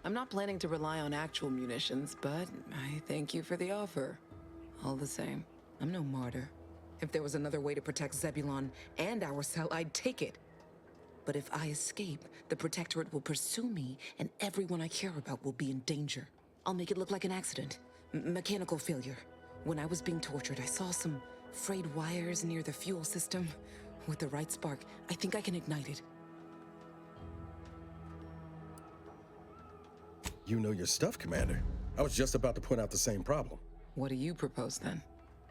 I'm not planning to rely on actual munitions, but I thank you for the offer. All the same, I'm no martyr. If there was another way to protect Zebulon and our cell, I'd take it. But if I escape, the Protectorate will pursue me, and everyone I care about will be in danger. I'll make it look like an accident. Mechanical failure. When I was being tortured, I saw some frayed wires near the fuel system. With the right spark, I think I can ignite it. You know your stuff, Commander. I was just about to point out the same problem. What do you propose, then?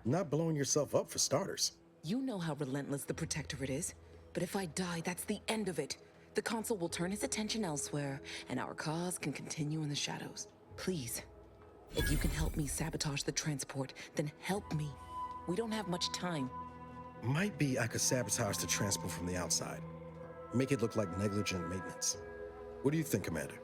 Not blowing yourself up, for starters. You know how relentless the Protectorate is. But if I die, that's the end of it. The Consul will turn his attention elsewhere, and our cause can continue in the shadows. Please, if you can help me sabotage the transport, then help me. We don't have much time. Might be I could sabotage the transport from the outside. Make it look like negligent maintenance. What do you think, Commander?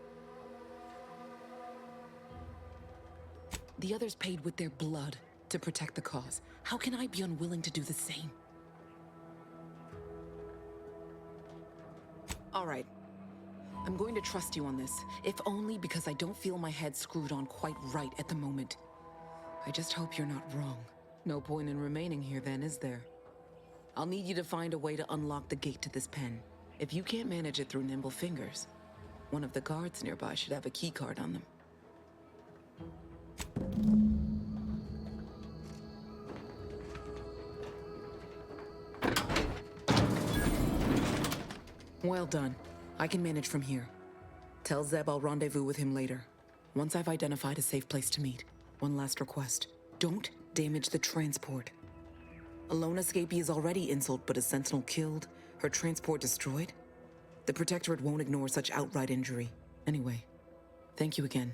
The others paid with their blood to protect the cause. How can I be unwilling to do the same? All right. I'm going to trust you on this, if only because I don't feel my head screwed on quite right at the moment. I just hope you're not wrong. No point in remaining here then, is there? I'll need you to find a way to unlock the gate to this pen. If you can't manage it through nimble fingers, one of the guards nearby should have a key card on them. Well done. I can manage from here. Tell Zeb I'll rendezvous with him later, once I've identified a safe place to meet. One last request. Don't damage the transport. A lone escapee is already insult, but a Sentinel killed, her transport destroyed? The Protectorate won't ignore such outright injury. Anyway, thank you again.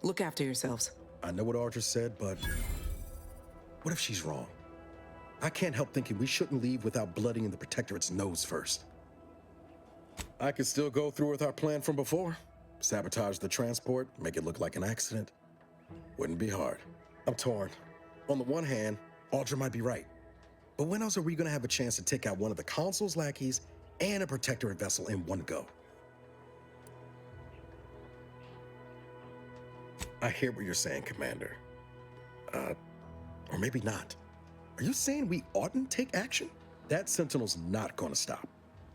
Look after yourselves. I know what Audra said, but what if she's wrong? I can't help thinking we shouldn't leave without bloodying the Protectorate's nose first. I could still go through with our plan from before. Sabotage the transport, make it look like an accident. Wouldn't be hard. I'm torn. On the one hand, Audra might be right. But when else are we gonna have a chance to take out one of the Consul's lackeys and a Protectorate vessel in one go? I hear what you're saying, Commander. Or maybe not. Are you saying we oughtn't take action? That Sentinel's not gonna stop.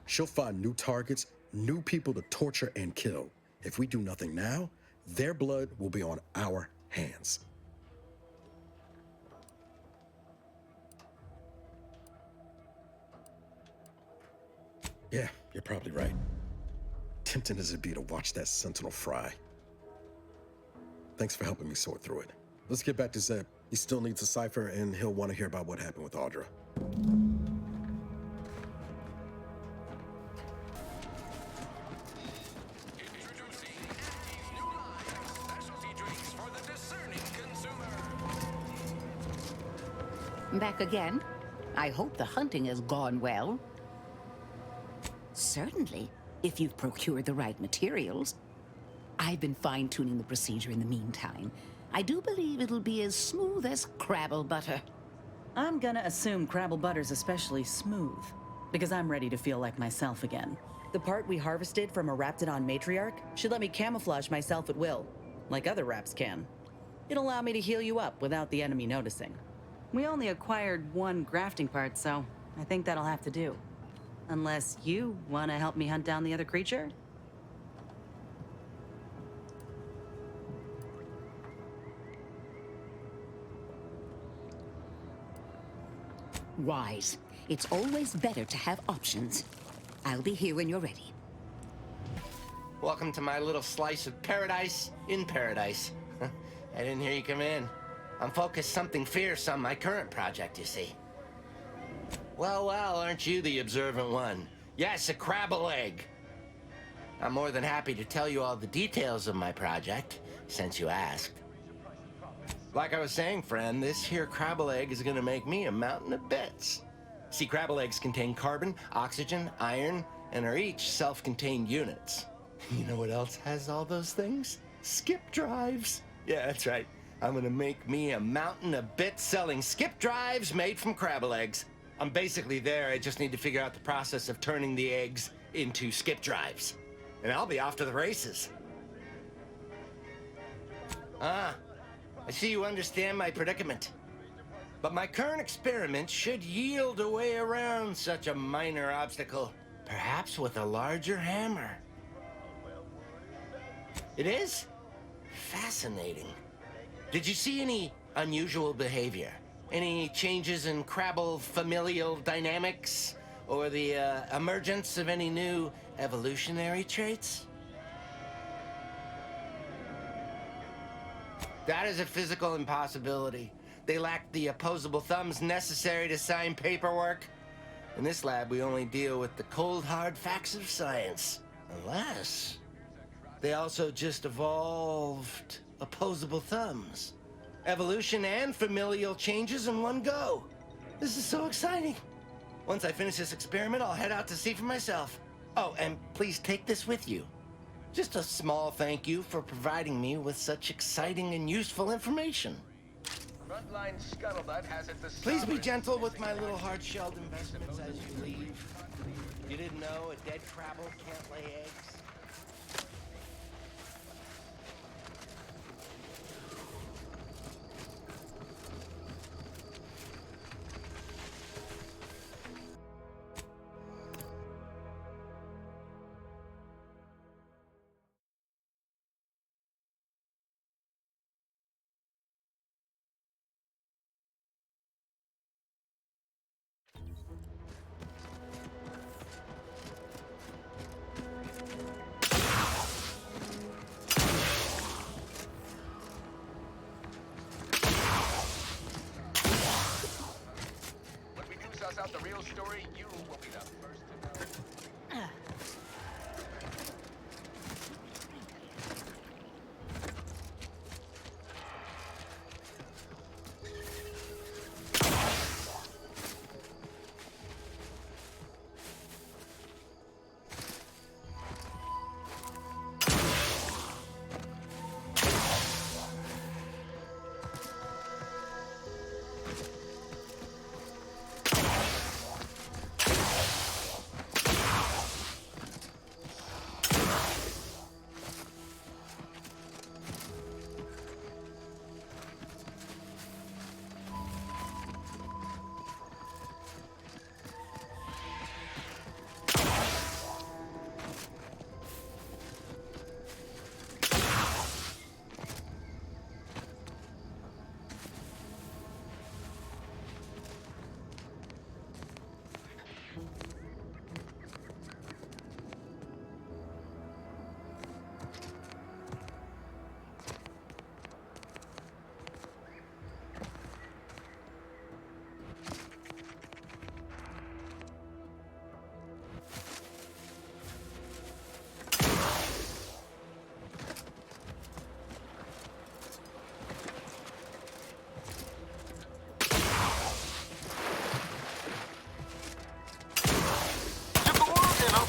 She'll find new targets, new people to torture and kill. If we do nothing now, their blood will be on our hands. Yeah, you're probably right. Tempting as it be to watch that Sentinel fry. Thanks for helping me sort through it. Let's get back to Zeb. He still needs a cipher, and he'll want to hear about what happened with Audra. Back again? I hope the hunting has gone well. Certainly, if you've procured the right materials. I've been fine-tuning the procedure in the meantime. I do believe it'll be as smooth as Crabble butter. I'm gonna assume Crabble butter's especially smooth, because I'm ready to feel like myself again. The part we harvested from a Raptidon matriarch should let me camouflage myself at will, like other Raps can. It'll allow me to heal you up without the enemy noticing. We only acquired one grafting part, so I think that'll have to do. Unless you want to help me hunt down the other creature? Wise. It's always better to have options. I'll be here when you're ready. Welcome to my little slice of paradise in paradise. I didn't hear you come in. I'm focused something fierce on my current project, you see. Well, aren't you the observant one? Yes, a crabble egg. I'm more than happy to tell you all the details of my project, since you asked. Like I was saying, friend, this here crabble egg is gonna make me a mountain of bits. See, crabble eggs contain carbon, oxygen, iron, and are each self-contained units. You know what else has all those things? Skip drives. Yeah, that's right. I'm gonna make me a mountain of bits selling skip drives made from crabble eggs. I'm basically there. I just need to figure out the process of turning the eggs into skip drives. And I'll be off to the races. Ah, I see you understand my predicament. But my current experiment should yield a way around such a minor obstacle. Perhaps with a larger hammer. It is? Fascinating. Did you see any unusual behavior? Any changes in crabble familial dynamics? Or the emergence of any new evolutionary traits? That is a physical impossibility. They lack the opposable thumbs necessary to sign paperwork. In this lab, we only deal with the cold, hard facts of science. Unless they also just evolved opposable thumbs. Evolution and familial changes in one go. This is so exciting. Once I finish this experiment, I'll head out to see for myself. Oh, and please take this with you. Just a small thank you for providing me with such exciting and useful information. Frontline scuttlebutt has it the Please be gentle with my little hard-shelled investments as you leave. You didn't know a dead crabble can't lay eggs? When we do suss out the real story, you will be the first to know.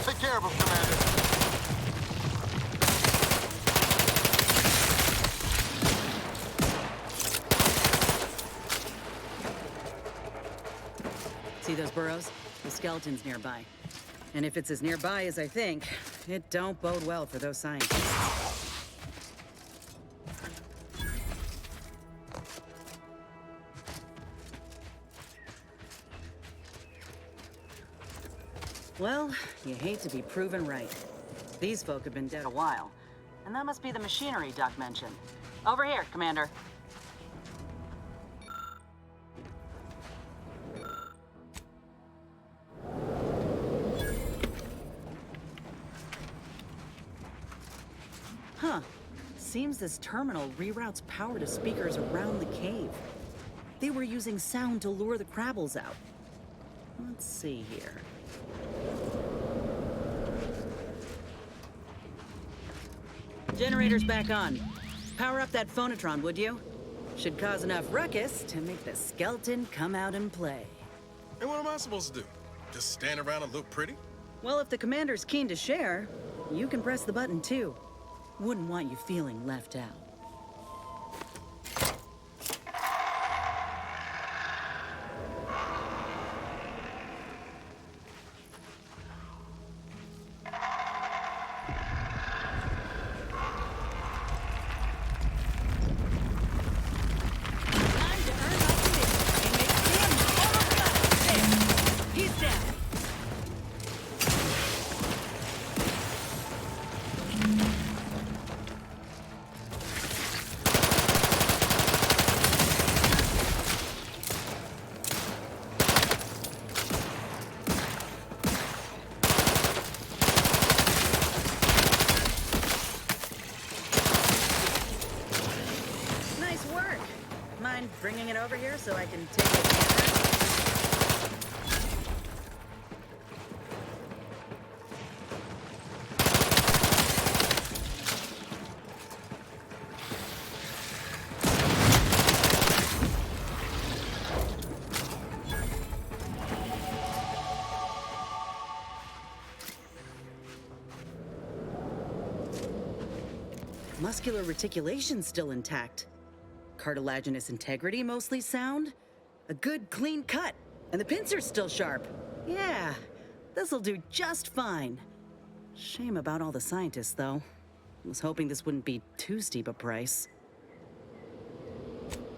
Take care of him, Commander. See those burrows? The skeleton's nearby. And if it's as nearby as I think, it don't bode well for those scientists. Well, you hate to be proven right. These folk have been dead a while. And that must be the machinery Doc mentioned. Over here, Commander. Huh. Seems this terminal reroutes power to speakers around the cave. They were using sound to lure the crabbles out. Let's see here. Generator's back on. Power up that phonotron, would you? Should cause enough ruckus to make the skeleton come out and play. And what am I supposed to do? Just stand around and look pretty? Well, if the commander's keen to share, you can press the button too. Wouldn't want you feeling left out. Bringing it over here so I can take it. Muscular reticulation's still intact. Cartilaginous integrity mostly sound. A good clean cut. And the pincer's still sharp. Yeah, this'll do just fine. Shame about all the scientists, though. Was hoping this wouldn't be too steep a price.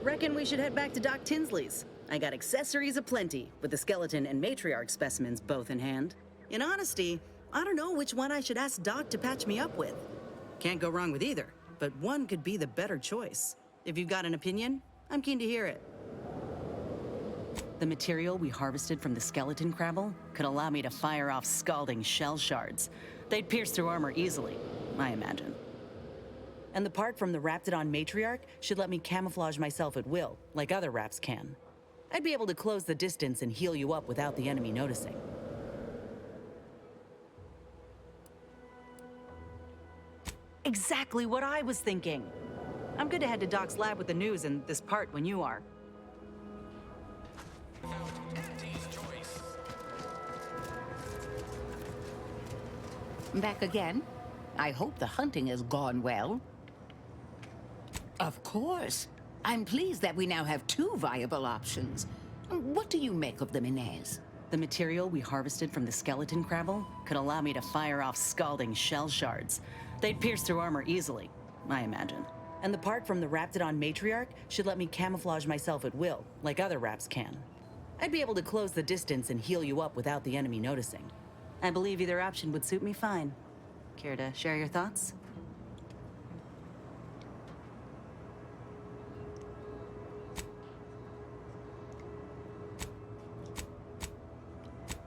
Reckon we should head back to Doc Tinsley's. I got accessories aplenty, with the skeleton and matriarch specimens both in hand. In honesty, I don't know which one I should ask Doc to patch me up with. Can't go wrong with either, but one could be the better choice. If you've got an opinion, I'm keen to hear it. The material we harvested from the skeleton crabble could allow me to fire off scalding shell shards. They'd pierce through armor easily, I imagine. And the part from the Raptidon matriarch should let me camouflage myself at will, like other Raps can. I'd be able to close the distance and heal you up without the enemy noticing. Exactly what I was thinking. I'm good to head to Doc's lab with the news and this part when you are. Back again? I hope the hunting has gone well. Of course. I'm pleased that we now have 2 viable options. What do you make of them, Inez? The material we harvested from the skeleton crabble could allow me to fire off scalding shell shards. They'd pierce through armor easily, I imagine. And the part from the Raptidon matriarch should let me camouflage myself at will, like other Raps can. I'd be able to close the distance and heal you up without the enemy noticing. I believe either option would suit me fine. Care to share your thoughts?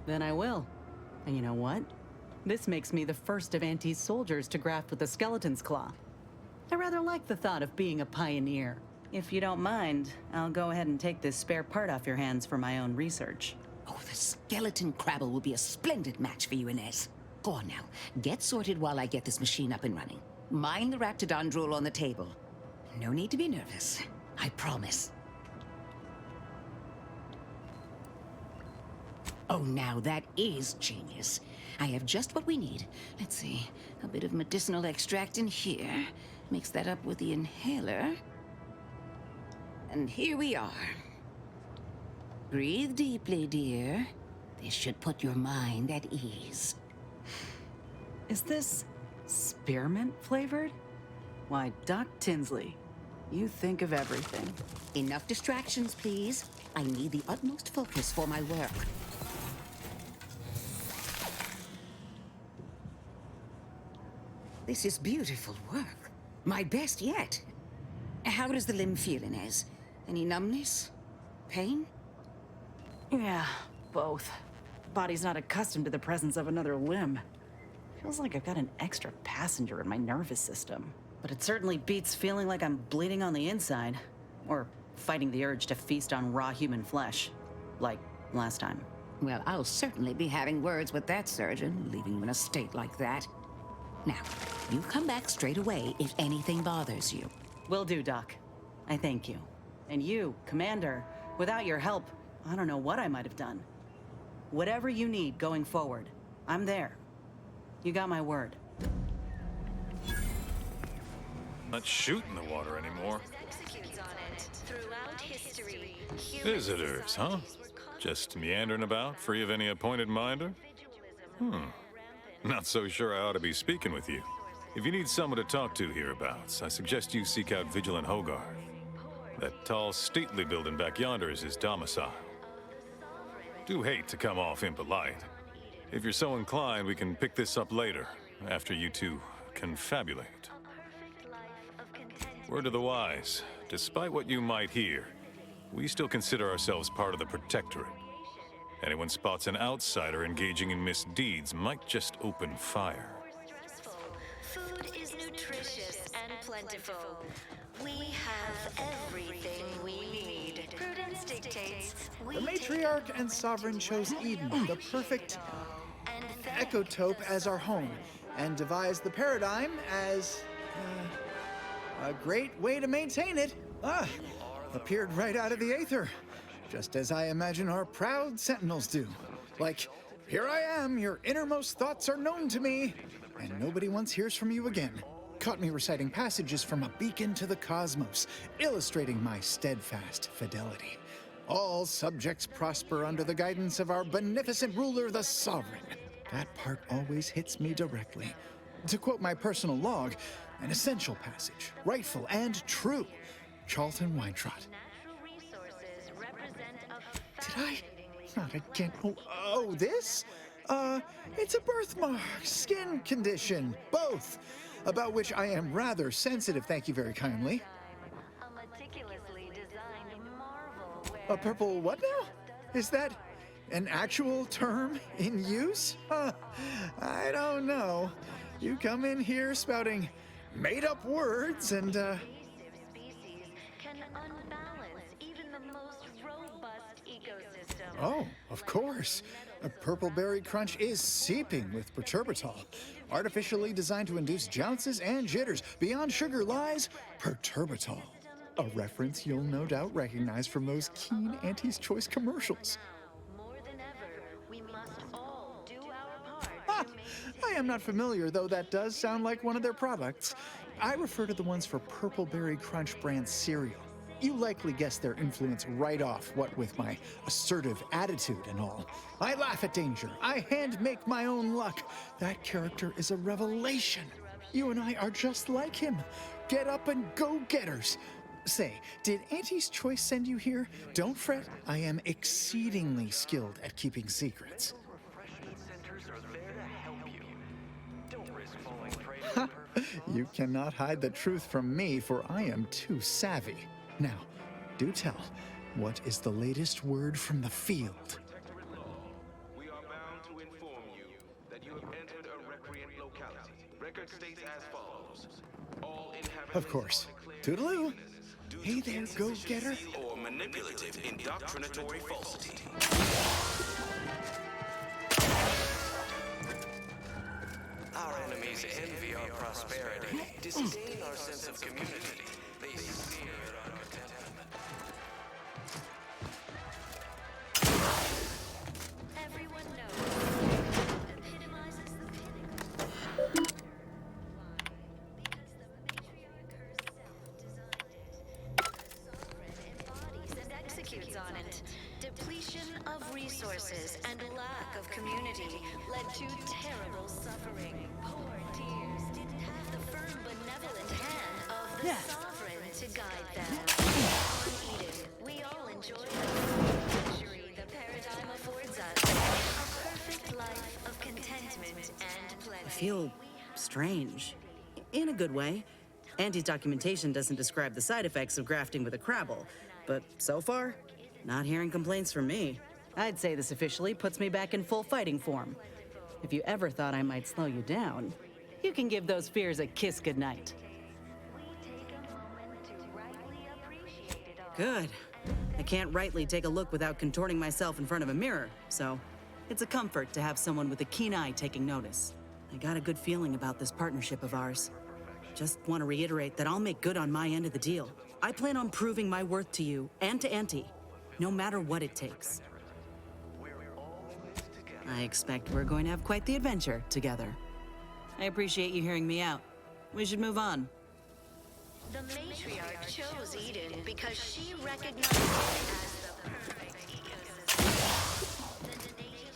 Then I will. And you know what? This makes me the first of Auntie's soldiers to graft with the skeleton's claw. I rather like the thought of being a pioneer. If you don't mind, I'll go ahead and take this spare part off your hands for my own research. Oh, the skeleton crabble will be a splendid match for you, Inez. Go on now. Get sorted while I get this machine up and running. Mind the Raptidon drool on the table. No need to be nervous. I promise. Oh, now that is genius. I have just what we need. Let's see. A bit of medicinal extract in here. Mix that up with the inhaler. And here we are. Breathe deeply, dear. This should put your mind at ease. Is this spearmint flavored? Why, Doc Tinsley, you think of everything. Enough distractions, please. I need the utmost focus for my work. This is beautiful work. My best yet. How does the limb feel, Inez? Any numbness? Pain? Yeah, both. Body's not accustomed to the presence of another limb. Feels like I've got an extra passenger in my nervous system. But it certainly beats feeling like I'm bleeding on the inside. Or fighting the urge to feast on raw human flesh. Like last time. Well, I'll certainly be having words with that surgeon, leaving you in a state like that. Now, you come back straight away if anything bothers you. Will do, Doc. I thank you. And you, Commander, without your help, I don't know what I might have done. Whatever you need going forward, I'm there. You got my word. Not shooting the water anymore. Visitors, huh? Just meandering about, free of any appointed minder? Not so sure I ought to be speaking with you. If you need someone to talk to hereabouts, I suggest you seek out Vigilant Hogarth. That tall, stately building back yonder is his domicile. Do hate to come off impolite. If you're so inclined, we can pick this up later, after you two confabulate. Word to the wise, despite what you might hear, we still consider ourselves part of the Protectorate. Anyone spots an outsider engaging in misdeeds might just open fire. Food is nutritious and plentiful. We have everything we need. Prudence dictates we The matriarch and sovereign chose Eden, the perfect ecotope, as our home, and devised the paradigm as a great way to maintain it. Appeared right out of the aether, just as I imagine our proud sentinels do. Like, here I am, your innermost thoughts are known to me, and nobody once hears from you again. Caught me reciting passages from a beacon to the cosmos, illustrating my steadfast fidelity. All subjects prosper under the guidance of our beneficent ruler, the sovereign. That part always hits me directly. To quote my personal log, an essential passage, rightful and true. Charlton Weintrot. Did I? Not again. Oh, this? It's a birthmark, skin condition, both, about which I am rather sensitive, thank you very kindly. A purple what now? Is that an actual term in use? I don't know. You come in here spouting made-up words and, Oh, of course. A purple berry crunch is seeping with perturbatol, artificially designed to induce jounces and jitters. Beyond sugar lies perturbatol, a reference you'll no doubt recognize from those keen Auntie's Choice commercials. I am not familiar, though that does sound like one of their products. I refer to the ones for Purple Berry Crunch brand cereal. You likely guessed their influence right off, what with my assertive attitude and all. I laugh at danger. I hand make my own luck. That character is a revelation. You and I are just like him. Get up and go-getters. Say, did Auntie's Choice send you here? Don't fret. I am exceedingly skilled at keeping secrets. You cannot hide the truth from me, for I am too savvy. Now, do tell, what is the latest word from the field? We are bound to inform you that you have entered a recreant locality. Record states as follows. All inhabitants Of course. Toodaloo. Hey there, go-getter. or manipulative indoctrinatory falsity. Our enemies envy our prosperity, disdain our sense of community. They sneer at our contentment. Everyone knows. Epitomizes the pinnacle. And executes on it. Depletion of resources and lack of community led to terrible suffering. Poor tears didn't have the firm, benevolent hand of the sovereign to guide them. On Eden, we all enjoy the luxury the paradigm affords us. A perfect life of contentment and plenty. I feel strange. In a good way. Auntie's documentation doesn't describe the side effects of grafting with a Crabble, but so far, not hearing complaints from me. I'd say this officially puts me back in full fighting form. If you ever thought I might slow you down, you can give those fears a kiss goodnight. Good. I can't rightly take a look without contorting myself in front of a mirror, so it's a comfort to have someone with a keen eye taking notice. I got a good feeling about this partnership of ours. Just want to reiterate that I'll make good on my end of the deal. I plan on proving my worth to you and to Auntie, no matter what it takes. I expect we're going to have quite the adventure together. I appreciate you hearing me out. We should move on. The matriarch chose Eden because she recognized it as the perfect ecosystem. The native...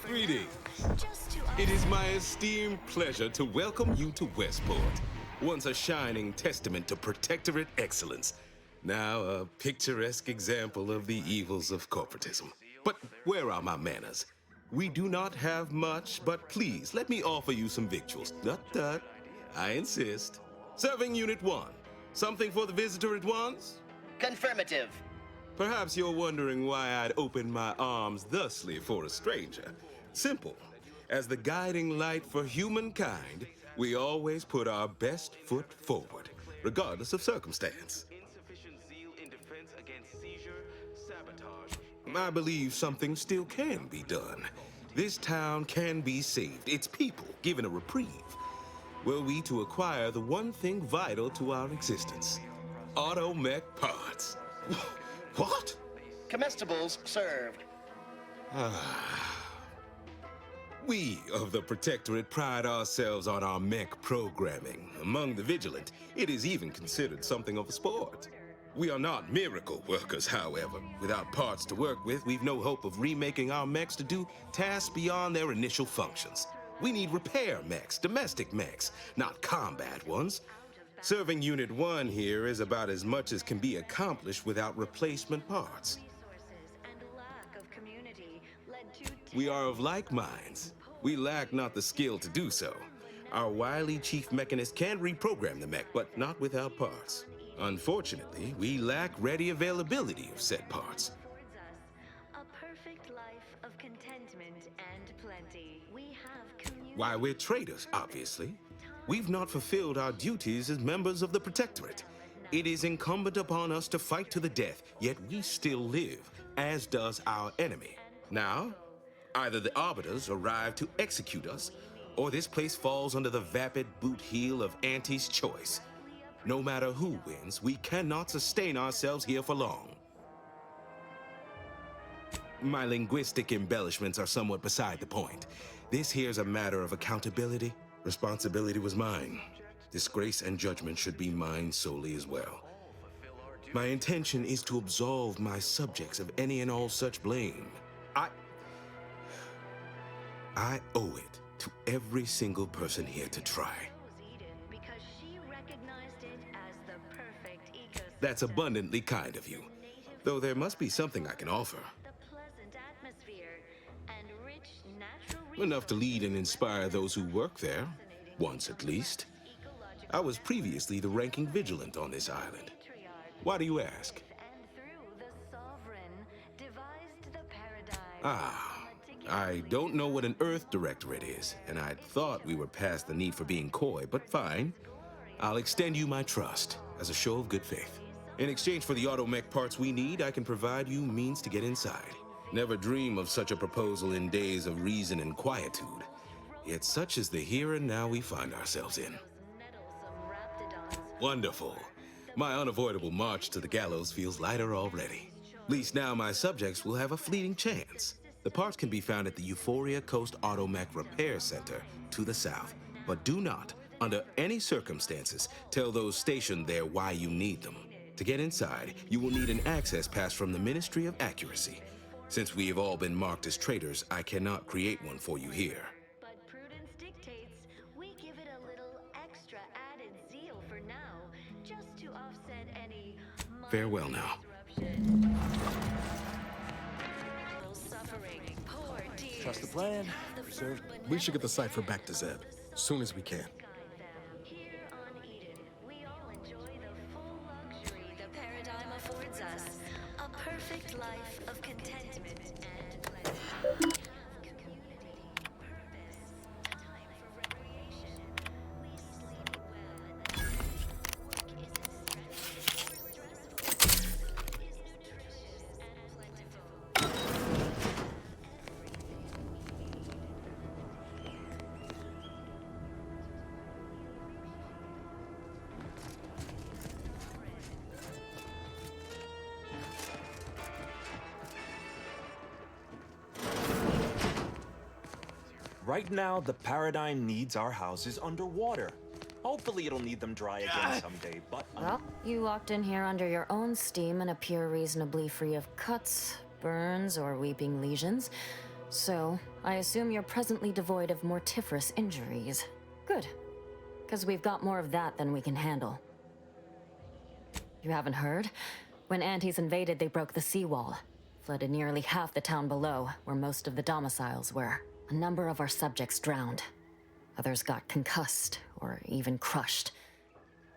Greetings. It is my esteemed pleasure to welcome you to Westport, once a shining testament to Protectorate excellence, now a picturesque example of the evils of corporatism. But where are my manners? We do not have much, but please let me offer you some victuals. Tut. I insist. Serving Unit 1. Something for the visitor at once? Confirmative. Perhaps you're wondering why I'd open my arms thusly for a stranger. Simple. As the guiding light for humankind, we always put our best foot forward, regardless of circumstance. Insufficient zeal in defense against seizure, sabotage. I believe something still can be done. This town can be saved, its people given a reprieve. Were we to acquire the one thing vital to our existence, automech parts. What? Comestibles served. We of the Protectorate pride ourselves on our mech programming. Among the vigilant, it is even considered something of a sport. We are not miracle workers, however. Without parts to work with, we've no hope of remaking our mechs to do tasks beyond their initial functions. We need repair mechs, domestic mechs, not combat ones. Serving Unit 1 here is about as much as can be accomplished without replacement parts. We are of like minds. We lack not the skill to do so. Our wily chief mechanist can reprogram the mech, but not without parts. Unfortunately, we lack ready availability of said parts. A perfect life of contentment and plenty. We have community. Why, we're traitors, obviously. We've not fulfilled our duties as members of the Protectorate. It is incumbent upon us to fight to the death, yet we still live, as does our enemy. Now, either the Arbiters arrive to execute us, or this place falls under the vapid boot heel of Auntie's choice. No matter who wins, we cannot sustain ourselves here for long. My linguistic embellishments are somewhat beside the point. This here's a matter of accountability. Responsibility was mine. Disgrace and judgment should be mine solely as well. My intention is to absolve my subjects of any and all such blame. I owe it to every single person here to try. Because she recognized it as the perfect ecosystem. That's abundantly kind of you. Though there must be something I can offer. The pleasant atmosphere and rich natural Enough to lead and inspire those who work there, once at least. I was previously the ranking vigilant on this island. Why do you ask? and through the sovereign devised the paradigm. I don't know what an Earth Directorate is, and I thought we were past the need for being coy, but fine. I'll extend you my trust as a show of good faith. In exchange for the automech parts we need, I can provide you means to get inside. Never dream of such a proposal in days of reason and quietude. Yet such is the here and now we find ourselves in. Wonderful. My unavoidable march to the gallows feels lighter already. Least now my subjects will have a fleeting chance. The parts can be found at the Euphoria Coast Automech Repair Center to the south. But do not, under any circumstances, tell those stationed there why you need them. To get inside, you will need an access pass from the Ministry of Accuracy. Since we have all been marked as traitors, I cannot create one for you here. But prudence dictates we give it a little extra added zeal for now, just to offset any Farewell now. suffering. Poor dears. Trust the plan. Reserve. We should get the cipher back to Zeb as soon as we can. Here on Eden, we all enjoy the full luxury the paradigm affords us. A perfect life of contentment and pleasure. Right now, the Paradigm needs our houses underwater. Hopefully it'll need them dry again someday, but... Well, you walked in here under your own steam and appear reasonably free of cuts, burns, or weeping lesions. So, I assume you're presently devoid of mortiferous injuries. Good. Because we've got more of that than we can handle. You haven't heard? When Antes invaded, they broke the seawall. Flooded nearly half the town below, where most of the domiciles were. A number of our subjects drowned. Others got concussed, or even crushed.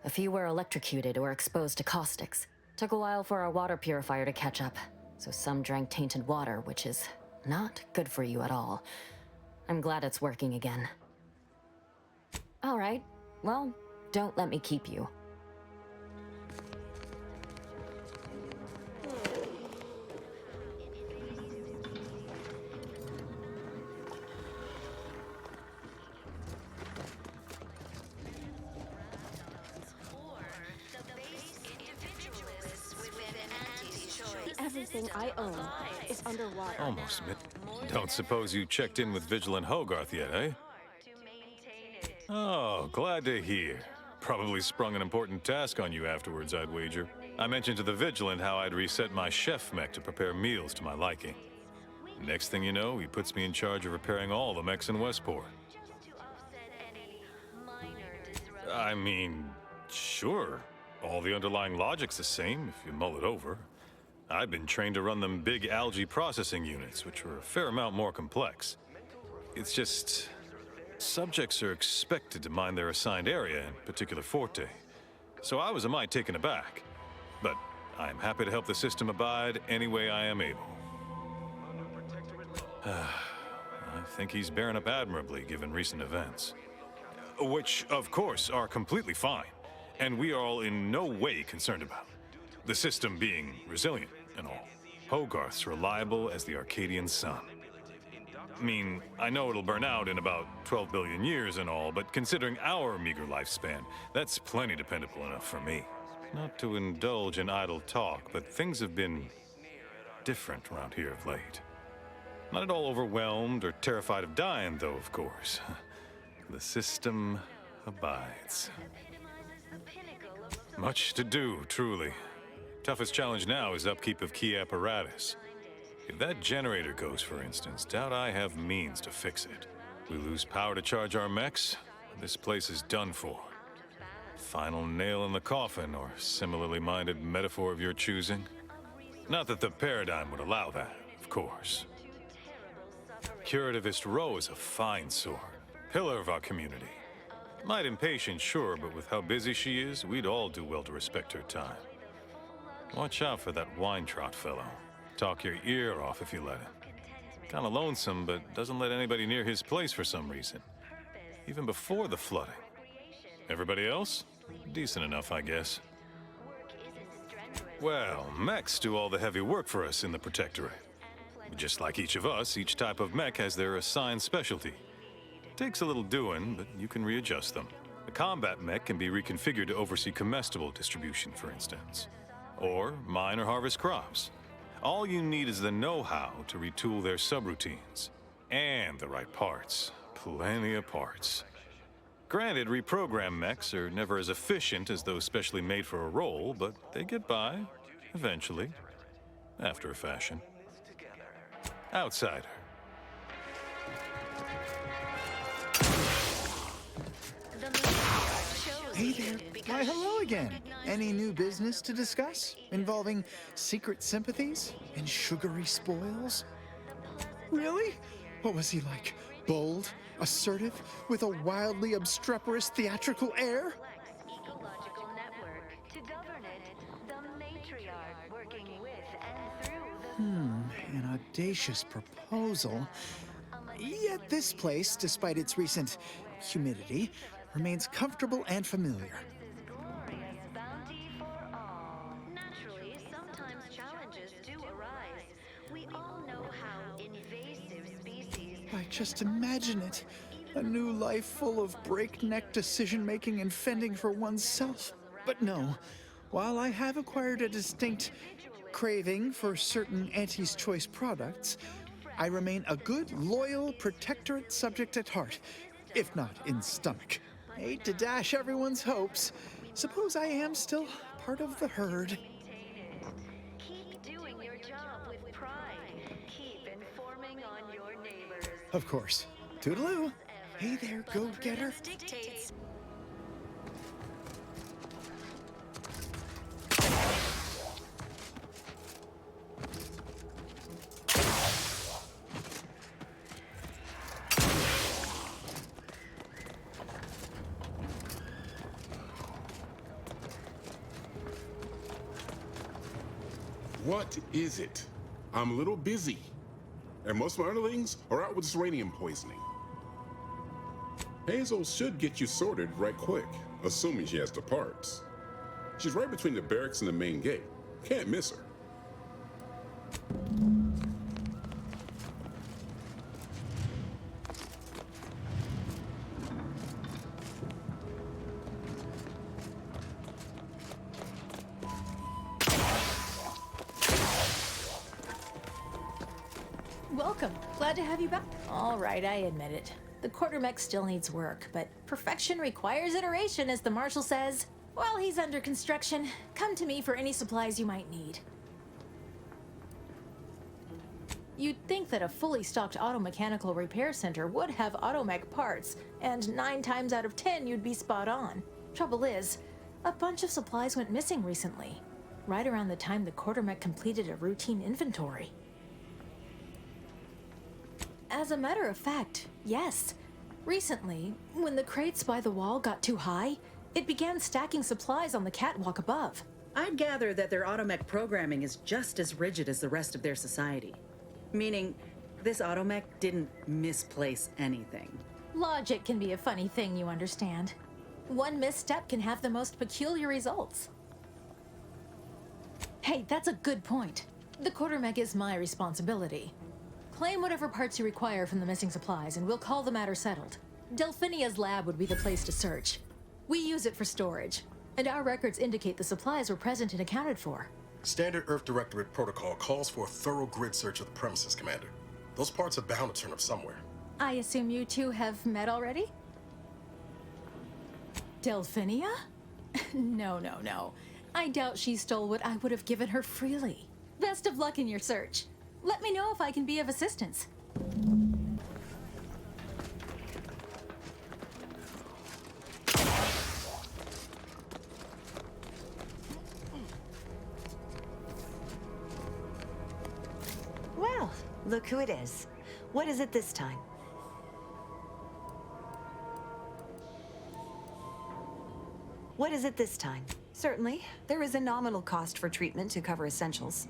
A few were electrocuted or exposed to caustics. Took a while for our water purifier to catch up, so some drank tainted water, which is not good for you at all. I'm glad it's working again. All right, well, don't let me keep you. Everything I own is underwater. Almost. Don't suppose you checked in with Vigilant Hogarth yet, eh? Oh, glad to hear. Probably sprung an important task on you afterwards, I'd wager. I mentioned to the Vigilant how I'd reset my chef mech to prepare meals to my liking. Next thing you know, he puts me in charge of repairing all the mechs in Westport. I mean, sure. All the underlying logic's the same, if you mull it over. I've been trained to run them big algae processing units, which are a fair amount more complex. It's just... subjects are expected to mind their assigned area and particular forte. So I was a mite taken aback. But I'm happy to help the system abide any way I am able. I think he's bearing up admirably given recent events. Which, of course, are completely fine, and we are all in no way concerned about. The system being resilient and all. Hogarth's reliable as the Arcadian sun. I mean, I know it'll burn out in about 12 billion years and all, but considering our meager lifespan, that's plenty dependable enough for me. Not to indulge in idle talk, but things have been different around here of late. Not at all overwhelmed or terrified of dying, though, of course. The system abides. Much to do, truly. Toughest challenge now is upkeep of key apparatus. If that generator goes, for instance, doubt I have means to fix it. We lose power to charge our mechs, this place is done for. Final nail in the coffin, or similarly minded metaphor of your choosing. Not that the Paradigm would allow that, of course. Curativist Row is a fine sword, pillar of our community. Might impatient, sure, but with how busy she is, we'd all do well to respect her time. Watch out for that wine trot fellow. Talk your ear off if you let him. Kinda lonesome, but doesn't let anybody near his place for some reason. Even before the flooding. Everybody else? Decent enough, I guess. Well, mechs do all the heavy work for us in the Protectorate. Just like each of us, each type of mech has their assigned specialty. Takes a little doing, but you can readjust them. A combat mech can be reconfigured to oversee comestible distribution, for instance. Or mine or harvest crops. All you need is the know-how to retool their subroutines. And the right parts. Plenty of parts. Granted, reprogram mechs are never as efficient as those specially made for a role, but they get by, eventually. After a fashion. Outsider. Hey there. Why, hello again. Any new business to discuss involving secret sympathies and sugary spoils? Really? What was he like? Bold, assertive, with a wildly obstreperous theatrical air? Ecological network. To govern it, the matriarch working with and through the... An audacious proposal. Yet this place, despite its recent humidity, remains comfortable and familiar. glorious bounty for all. Naturally, sometimes challenges do arise. We all know how invasive species... Just imagine it. A new life full of breakneck decision-making and fending for oneself. But no, while I have acquired a distinct craving for certain Auntie's Choice products, I remain a good, loyal Protectorate subject at heart, if not in stomach. Hate to dash everyone's hopes. Suppose I am still part of the herd. Keep doing your job with pride. Keep informing on your neighbors. Of course. Toodaloo. Hey there, go-getter. Dictates. What is it? I'm a little busy. And most of my underlings are out with this radium poisoning. Hazel should get you sorted right quick, assuming she has the parts. She's right between the barracks and the main gate. Can't miss her. Welcome. Glad to have you back. All right, I admit it. The quartermech still needs work, but perfection requires iteration, as the Marshal says. While he's under construction, come to me for any supplies you might need. You'd think that a fully stocked auto-mechanical repair center would have automech parts, and 9 times out of 10 you'd be spot on. Trouble is, a bunch of supplies went missing recently, right around the time the quartermech completed a routine inventory. As a matter of fact, yes. Recently, when the crates by the wall got too high, it began stacking supplies on the catwalk above. I'd gather that their automech programming is just as rigid as the rest of their society. Meaning, this automech didn't misplace anything. Logic can be a funny thing, you understand. One misstep can have the most peculiar results. Hey, that's a good point. The quartermech is my responsibility. Claim whatever parts you require from the missing supplies, and we'll call the matter settled. Delphinia's lab would be the place to search. We use it for storage, and our records indicate the supplies were present and accounted for. Standard Earth Directorate protocol calls for a thorough grid search of the premises, Commander. Those parts are bound to turn up somewhere. I assume you two have met already? Delphinia? No. I doubt she stole what I would have given her freely. Best of luck in your search. Let me know if I can be of assistance. Well, look who it is. What is it this time? What is it this time? Certainly, there is a nominal cost for treatment to cover essentials.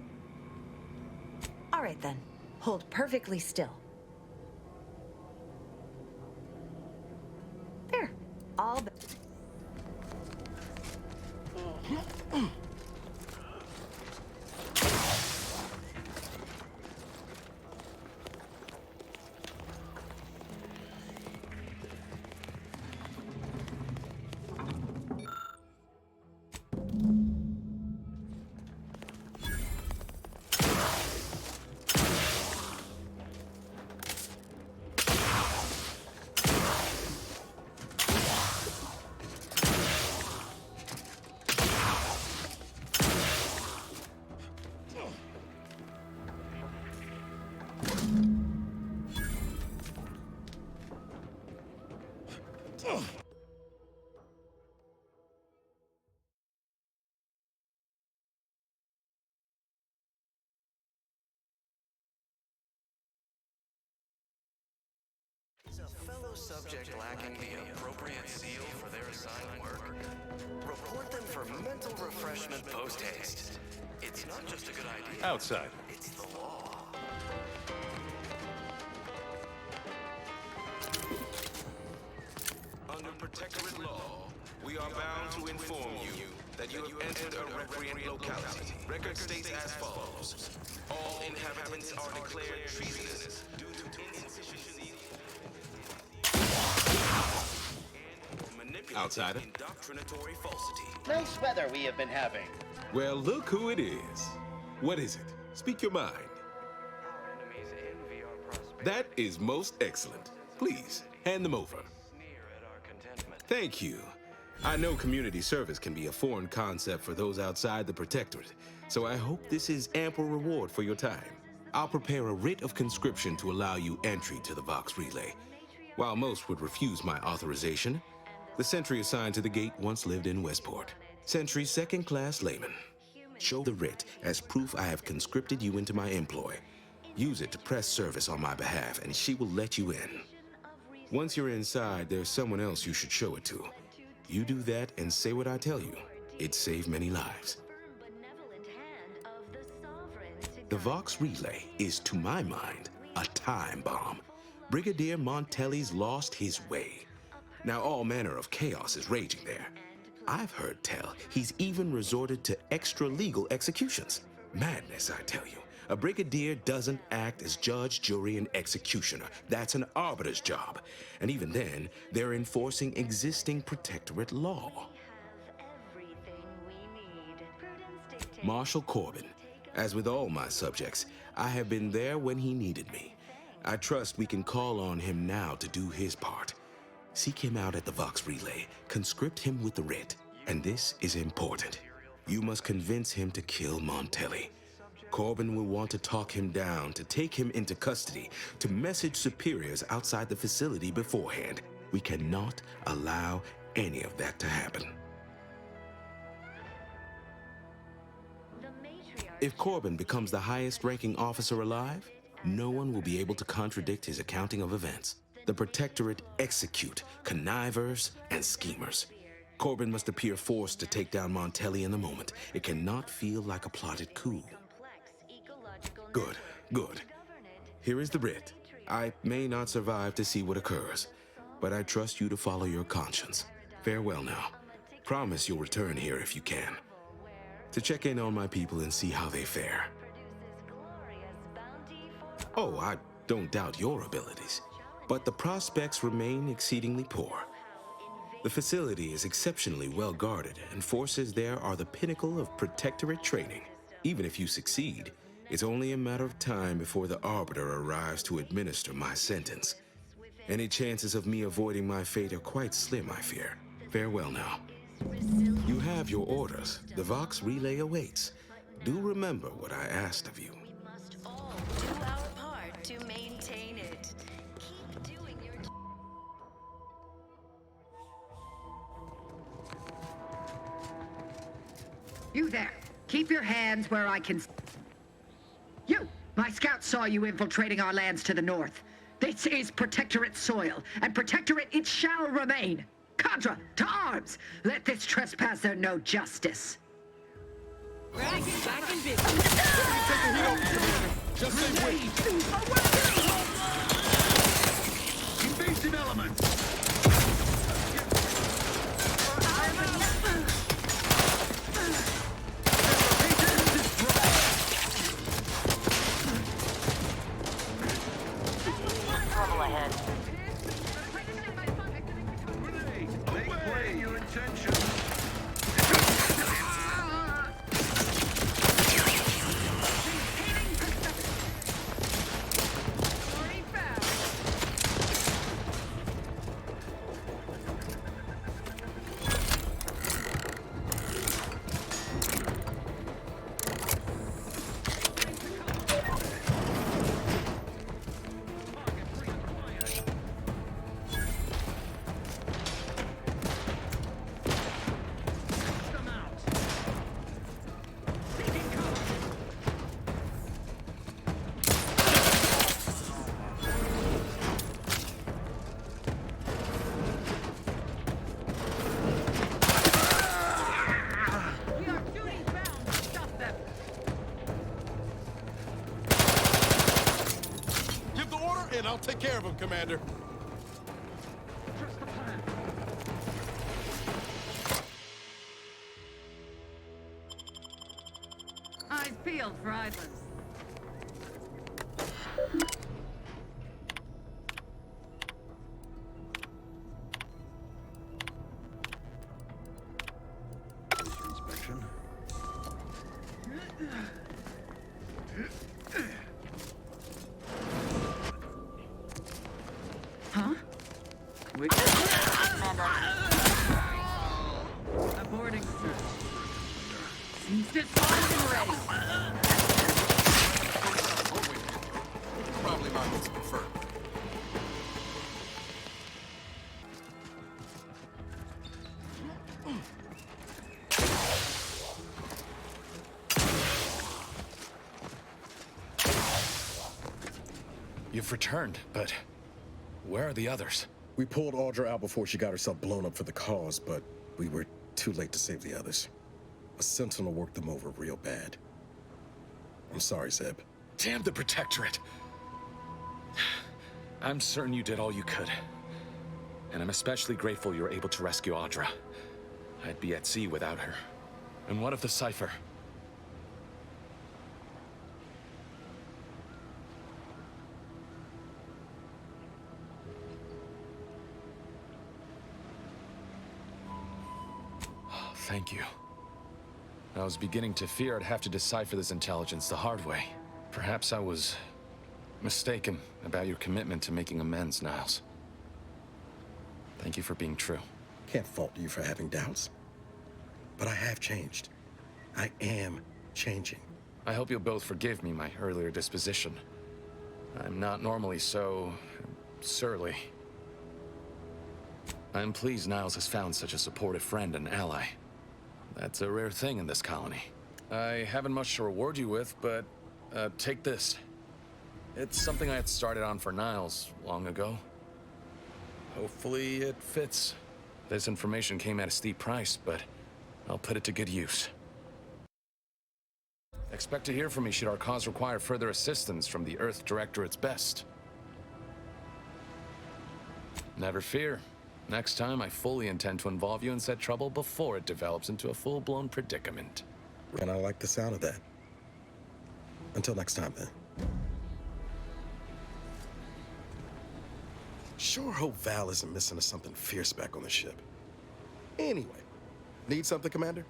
All right then, hold perfectly still. There, all the... fellow subject lacking the appropriate seal for their assigned work, report them for mental refreshment post-haste. It's not just a good idea. Outside. It's the law. Under protectorate law, we are bound to inform you that you have entered a recreant locality. Record states as follows. All inhabitants are declared treasonous due to insufficiency and Outsider. Indoctrinatory falsity. Nice weather we have been having. Well, look who it is. What is it? Speak your mind. That is most excellent. Please, hand them over. Thank you. I know community service can be a foreign concept for those outside the Protectorate, so I hope this is ample reward for your time. I'll prepare a writ of conscription to allow you entry to the Vox Relay. While most would refuse my authorization, the sentry assigned to the gate once lived in Westport. Sentry second-class layman. Show the writ as proof I have conscripted you into my employ. Use it to press service on my behalf, and she will let you in. Once you're inside, there's someone else you should show it to. You do that and say what I tell you. It saved many lives. The Vox Relay is, to my mind, a time bomb. Brigadier Montelli's lost his way. Now all manner of chaos is raging there. I've heard tell he's even resorted to extra-legal executions. Madness, I tell you. A brigadier doesn't act as judge, jury, and executioner. That's an arbiter's job. And even then, they're enforcing existing protectorate law. Marshal Corbin. As with all my subjects, I have been there when he needed me. I trust we can call on him now to do his part. Seek him out at the Vox Relay, conscript him with the writ. And this is important. You must convince him to kill Montelli. Corbin will want to talk him down, to take him into custody, to message superiors outside the facility beforehand. We cannot allow any of that to happen. If Corbin becomes the highest-ranking officer alive, no one will be able to contradict his accounting of events. The Protectorate execute connivers and schemers. Corbin must appear forced to take down Montelli in the moment. It cannot feel like a plotted coup. Good, good. Here is the writ. I may not survive to see what occurs, but I trust you to follow your conscience. Farewell now. Promise you'll return here if you can, to check in on my people and see how they fare. Oh, I don't doubt your abilities, but the prospects remain exceedingly poor. The facility is exceptionally well guarded, and forces there are the pinnacle of protectorate training. Even if you succeed, it's only a matter of time before the Arbiter arrives to administer my sentence. Any chances of me avoiding my fate are quite slim, I fear. Farewell now. You have your orders. The Vox Relay awaits. Do remember what I asked of you. Do our part to maintain it. Keep doing your You there. Keep your hands where I can... You! My scouts saw you infiltrating our lands to the north. This is Protectorate soil, and Protectorate it shall remain. Cadre, to arms! Let this trespasser know justice. Back in business. Just say wait. Invasive elements. Trouble ahead. Make plain your intention. I'll take care of him, Commander. Trust the plan. Eyes peeled for idlers. Inspection. Huh? Wait. Aborting search. Seems disarmed and ready. Probably not what's confirmed. You've returned, but where are the others? We pulled Audra out before she got herself blown up for the cause, but we were too late to save the others. A Sentinel worked them over real bad. I'm sorry, Zeb. Damn the Protectorate! I'm certain you did all you could. And I'm especially grateful you were able to rescue Audra. I'd be at sea without her. And what of the Cypher? Thank you. I was beginning to fear I'd have to decipher this intelligence the hard way. Perhaps I was mistaken about your commitment to making amends, Niles. Thank you for being true. Can't fault you for having doubts. But I have changed. I am changing. I hope you'll both forgive me my earlier disposition. I'm not normally so surly. I'm pleased Niles has found such a supportive friend and ally. That's a rare thing in this colony. I haven't much to reward you with, but take this. It's something I had started on for Niles long ago. Hopefully it fits. This information came at a steep price, but I'll put it to good use. Expect to hear from me should our cause require further assistance from the Earth Directorate's best. Never fear. Next time, I fully intend to involve you in said trouble before it develops into a full-blown predicament. And I like the sound of that. Until next time, then. Sure hope Val isn't missing us something fierce back on the ship. Anyway, need something, Commander?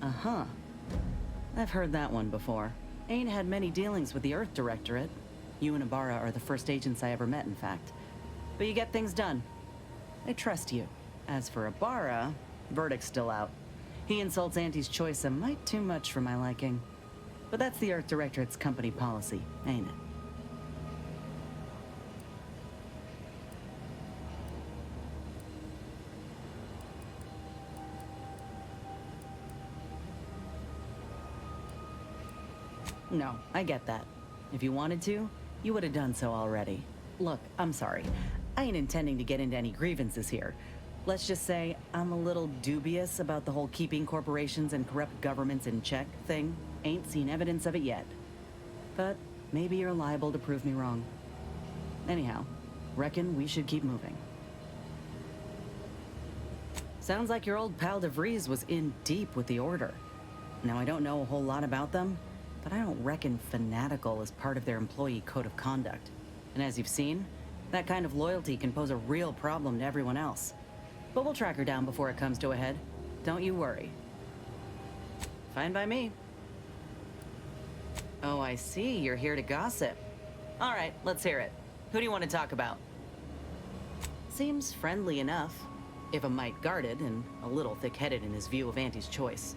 Uh-huh. I've heard that one before. Ain't had many dealings with the Earth Directorate. You and Ibarra are the first agents I ever met, in fact. But you get things done. I trust you. As for Ibarra, verdict's still out. He insults Auntie's choice a mite too much for my liking. But that's the Earth Directorate's company policy, ain't it? No, I get that. If you wanted to, you would have done so already. Look, I'm sorry. I ain't intending to get into any grievances here. Let's just say I'm a little dubious about the whole keeping corporations and corrupt governments in check thing. Ain't seen evidence of it yet. But maybe you're liable to prove me wrong. Anyhow, reckon we should keep moving. Sounds like your old pal DeVries was in deep with the Order. Now, I don't know a whole lot about them, but I don't reckon fanatical is part of their employee code of conduct. And as you've seen, that kind of loyalty can pose a real problem to everyone else. But we'll track her down before it comes to a head. Don't you worry. Fine by me. Oh, I see. You're here to gossip. All right, let's hear it. Who do you want to talk about? Seems friendly enough, if a mite guarded and a little thick-headed in his view of Auntie's choice.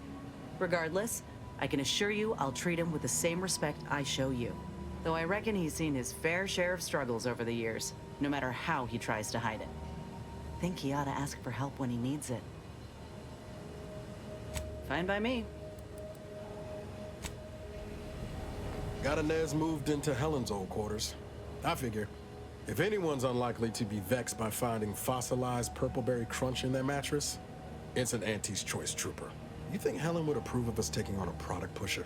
Regardless, I can assure you I'll treat him with the same respect I show you. Though I reckon he's seen his fair share of struggles over the years, no matter how he tries to hide it. Think he ought to ask for help when he needs it. Fine by me. Got Inez moved into Helen's old quarters. I figure, if anyone's unlikely to be vexed by finding fossilized purpleberry crunch in their mattress, it's an Auntie's Choice trooper. You think Helen would approve of us taking on a product pusher?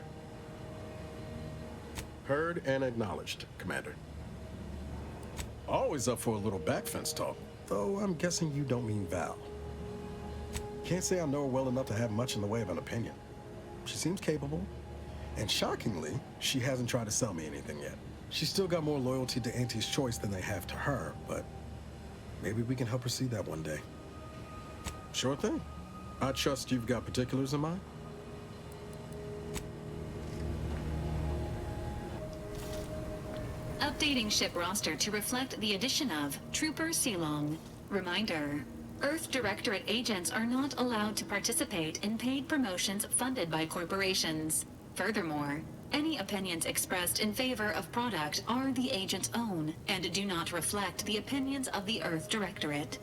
Heard and acknowledged, Commander. Always up for a little backfence talk, though I'm guessing you don't mean Val. Can't say I know her well enough to have much in the way of an opinion. She seems capable, and shockingly, she hasn't tried to sell me anything yet. She's still got more loyalty to Auntie's Choice than they have to her, but maybe we can help her see that one day. Sure thing. I trust you've got particulars in mind? Updating ship roster to reflect the addition of Trooper Silong. Reminder: Earth Directorate agents are not allowed to participate in paid promotions funded by corporations. Furthermore, any opinions expressed in favor of product are the agent's own and do not reflect the opinions of the Earth Directorate.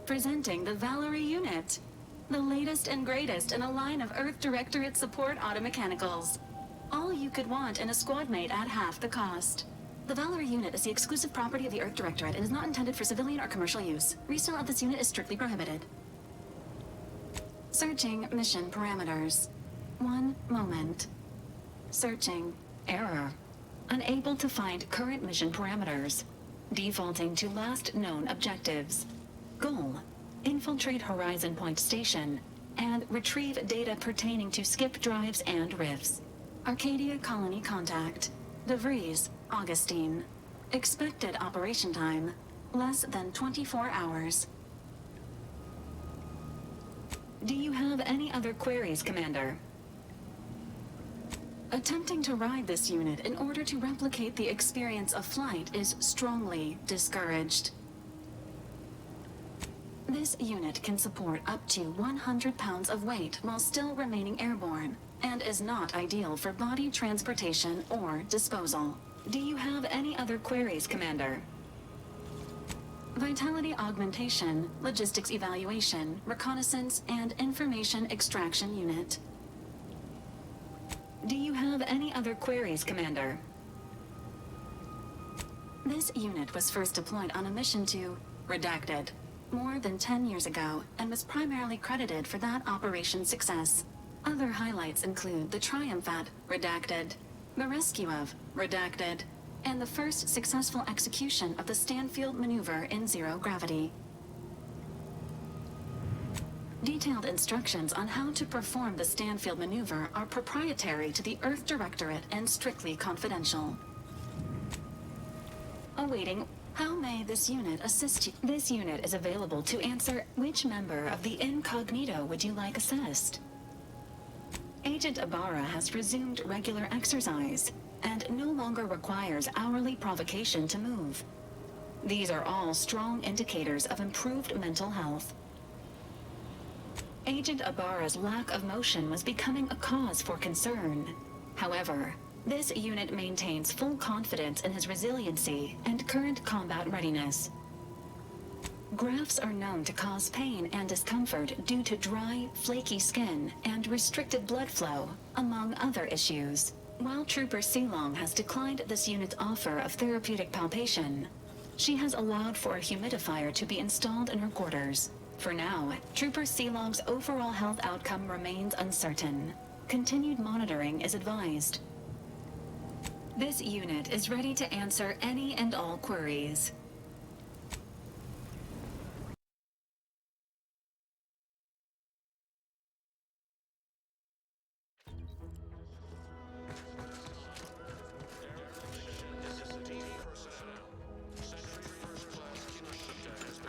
Presenting the Valerie unit, the latest and greatest in a line of Earth Directorate support automechanicals. All you could want in a squad mate at half the cost. The Valerie unit is the exclusive property of the Earth Directorate and is not intended for civilian or commercial use. Resale of this unit is strictly prohibited. Searching mission parameters. 1 moment. Searching. Error. Unable to find current mission parameters. Defaulting to last known objectives. Goal: infiltrate Horizon Point Station and retrieve data pertaining to skip drives and rifts. Arcadia Colony contact. DeVries, Augustine. Expected operation time: less than 24 hours. Do you have any other queries, Commander? Attempting to ride this unit in order to replicate the experience of flight is strongly discouraged. This unit can support up to 100 pounds of weight while still remaining airborne, and is not ideal for body transportation or disposal. Do you have any other queries, Commander? Vitality augmentation, logistics evaluation, reconnaissance, and information extraction unit. Do you have any other queries, Commander? This unit was first deployed on a mission to Redacted more than 10 years ago, and was primarily credited for that operation's success. Other highlights include the triumph at Redacted, the rescue of Redacted, and the first successful execution of the Stanfield maneuver in zero gravity. Detailed instructions on how to perform the Stanfield maneuver are proprietary to the Earth Directorate and strictly confidential. Awaiting. How may this unit assist you? This unit is available to answer which member of the incognito would you like assessed? Agent Ibarra has resumed regular exercise and no longer requires hourly provocation to move. These are all strong indicators of improved mental health. Agent Ibarra's lack of motion was becoming a cause for concern. However, this unit maintains full confidence in his resiliency and current combat readiness. Grafts are known to cause pain and discomfort due to dry, flaky skin and restricted blood flow, among other issues. While Trooper Silong has declined this unit's offer of therapeutic palpation, she has allowed for a humidifier to be installed in her quarters. For now, Trooper Silong's overall health outcome remains uncertain. Continued monitoring is advised. This unit is ready to answer any and all queries.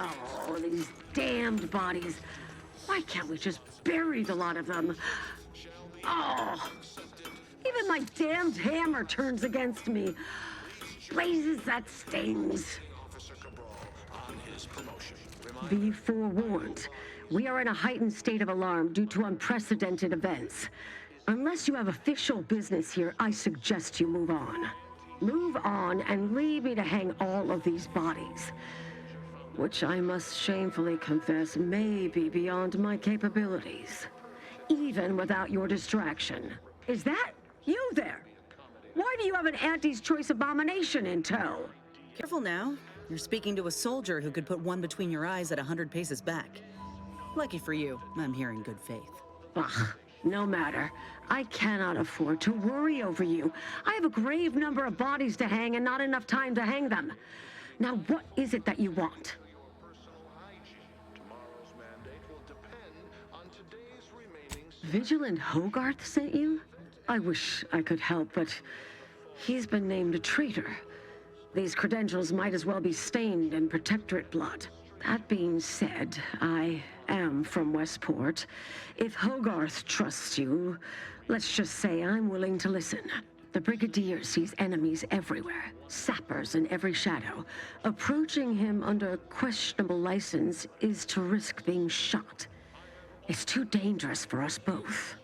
Oh, these damned bodies. Why can't we just bury the lot of them? Oh, even my damned hammer turns against me. Blazes, that stings. Be forewarned. We are in a heightened state of alarm due to unprecedented events. Unless you have official business here, I suggest you move on. Move on and leave me to hang all of these bodies, which I must shamefully confess may be beyond my capabilities, even without your distraction. Is that You there! Why do you have an Auntie's Choice abomination in tow? Careful now. You're speaking to a soldier who could put one between your eyes at 100 paces back. Lucky for you, I'm here in good faith. Ugh, no matter. I cannot afford to worry over you. I have a grave number of bodies to hang and not enough time to hang them. Now, what is it that you want? Vigilant Hogarth sent you? I wish I could help, but he's been named a traitor. These credentials might as well be stained in Protectorate blood. That being said, I am from Westport. If Hogarth trusts you, let's just say I'm willing to listen. The Brigadier sees enemies everywhere, sappers in every shadow. Approaching him under questionable license is to risk being shot. It's too dangerous for us both.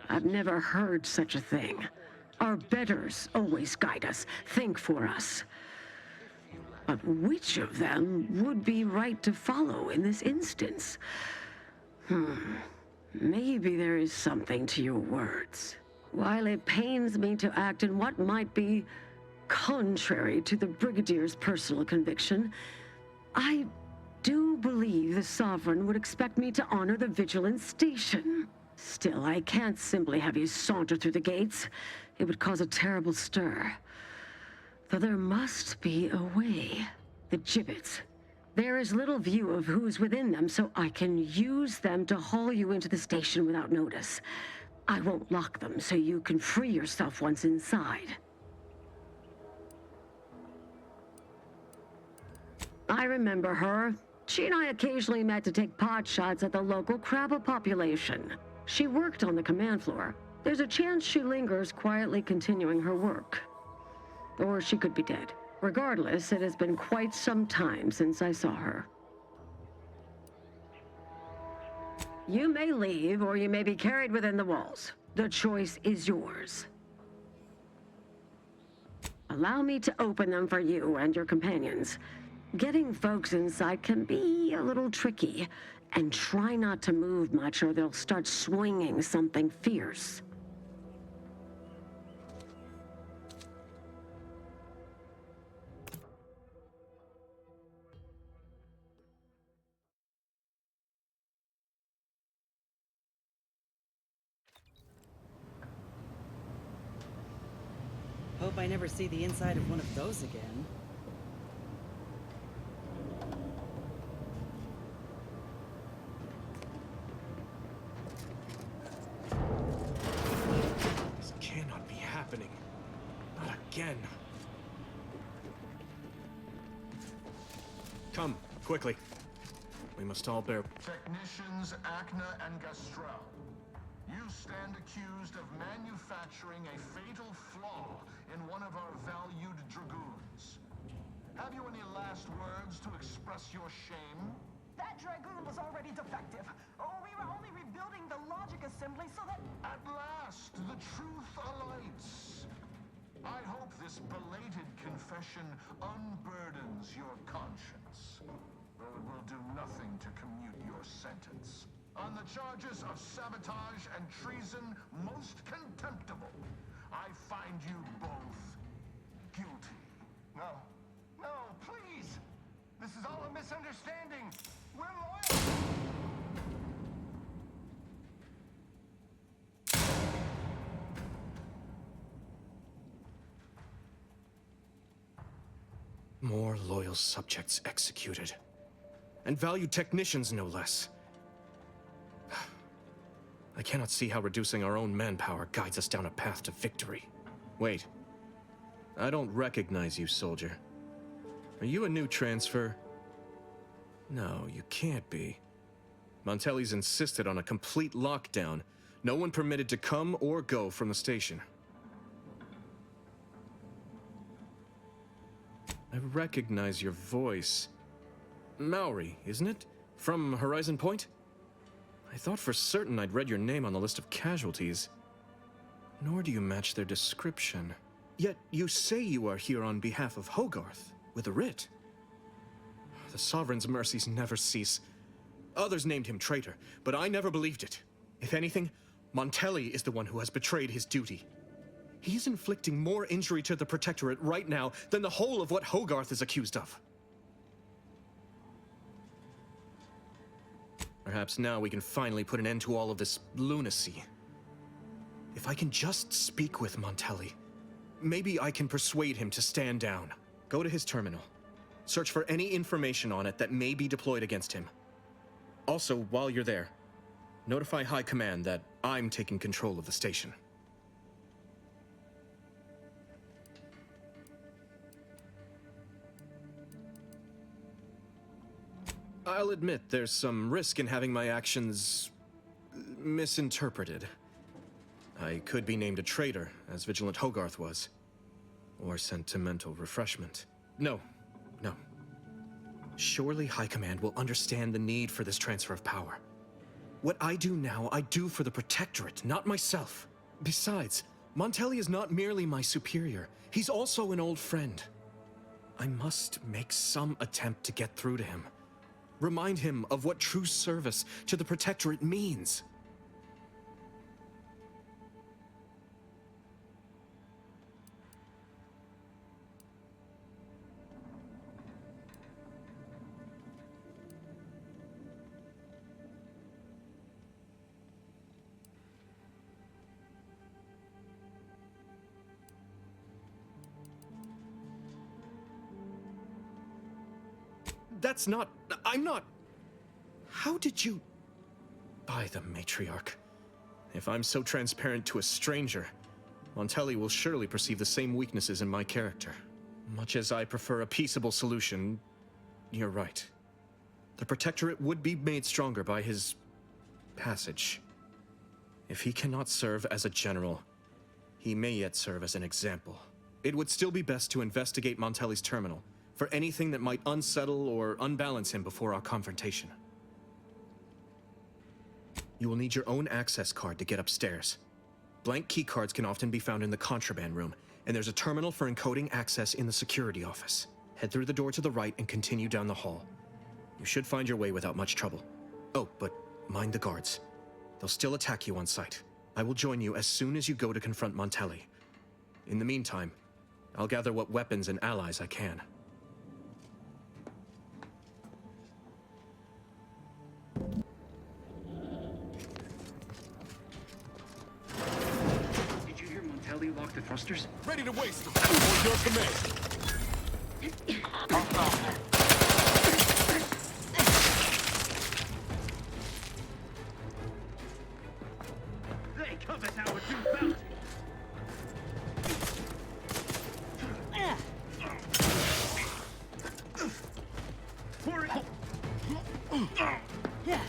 I've never heard such a thing. Our betters always guide us, think for us. But which of them would be right to follow in this instance? Maybe there is something to your words. While it pains me to act in what might be contrary to the Brigadier's personal conviction, I do believe the Sovereign would expect me to honor the Vigilance Station. Still, I can't simply have you saunter through the gates. It would cause a terrible stir. Though there must be a way. The gibbets. There is little view of who's within them, so I can use them to haul you into the station without notice. I won't lock them, so you can free yourself once inside. I remember her. She and I occasionally met to take pot shots at the local crabba population. She worked on the command floor. There's a chance she lingers, quietly continuing her work. Or she could be dead. Regardless, it has been quite some time since I saw her. You may leave, or you may be carried within the walls. The choice is yours. Allow me to open them for you and your companions. Getting folks inside can be a little tricky, and try not to move much or they'll start swinging something fierce. Hope I never see the inside of one of those again. This cannot be happening. Not again. Come, quickly. We must all bear... Technicians Acna and Gastrell. You stand accused of manufacturing a fatal flaw in one of our valued dragoons. Have you any last words to express your shame? That dragoon was already defective. We were only rebuilding the logic assembly so that... At last, the truth alights. I hope this belated confession unburdens your conscience, though it will do nothing to commute your sentence. On the charges of sabotage and treason most contemptible, I find you both guilty. No. No, please! This is all a misunderstanding. We're loyal! More loyal subjects executed. And valued technicians, no less. I cannot see how reducing our own manpower guides us down a path to victory. Wait. I don't recognize you, soldier. Are you a new transfer? No, you can't be. Montelli's insisted on a complete lockdown. No one permitted to come or go from the station. I recognize your voice. Maori, isn't it? From Horizon Point? I thought for certain I'd read your name on the list of casualties. Nor do you match their description. Yet you say you are here on behalf of Hogarth, with a writ. The Sovereign's mercies never cease. Others named him traitor, but I never believed it. If anything, Montelli is the one who has betrayed his duty. He is inflicting more injury to the Protectorate right now than the whole of what Hogarth is accused of. Perhaps now we can finally put an end to all of this lunacy. If I can just speak with Montelli, maybe I can persuade him to stand down. Go to his terminal. Search for any information on it that may be deployed against him. Also, while you're there, notify High Command that I'm taking control of the station. I'll admit there's some risk in having my actions misinterpreted. I could be named a traitor, as Vigilant Hogarth was. Or sent to mental refreshment. No. Surely High Command will understand the need for this transfer of power. What I do now, I do for the Protectorate, not myself. Besides, Montelli is not merely my superior. He's also an old friend. I must make some attempt to get through to him. Remind him of what true service to the Protectorate means. I'm not... How did you... By the Matriarch. If I'm so transparent to a stranger, Montelli will surely perceive the same weaknesses in my character. Much as I prefer a peaceable solution, you're right. The Protectorate would be made stronger by his... passage. If he cannot serve as a general, he may yet serve as an example. It would still be best to investigate Montelli's terminal for anything that might unsettle or unbalance him before our confrontation. You will need your own access card to get upstairs. Blank keycards can often be found in the contraband room, and there's a terminal for encoding access in the security office. Head through the door to the right and continue down the hall. You should find your way without much trouble. Oh, but mind the guards. They'll still attack you on sight. I will join you as soon as you go to confront Montelli. In the meantime, I'll gather what weapons and allies I can. Did you hear Montelli lock the thrusters? Ready to waste them. For your command. They cover our two belts. For it. Yeah.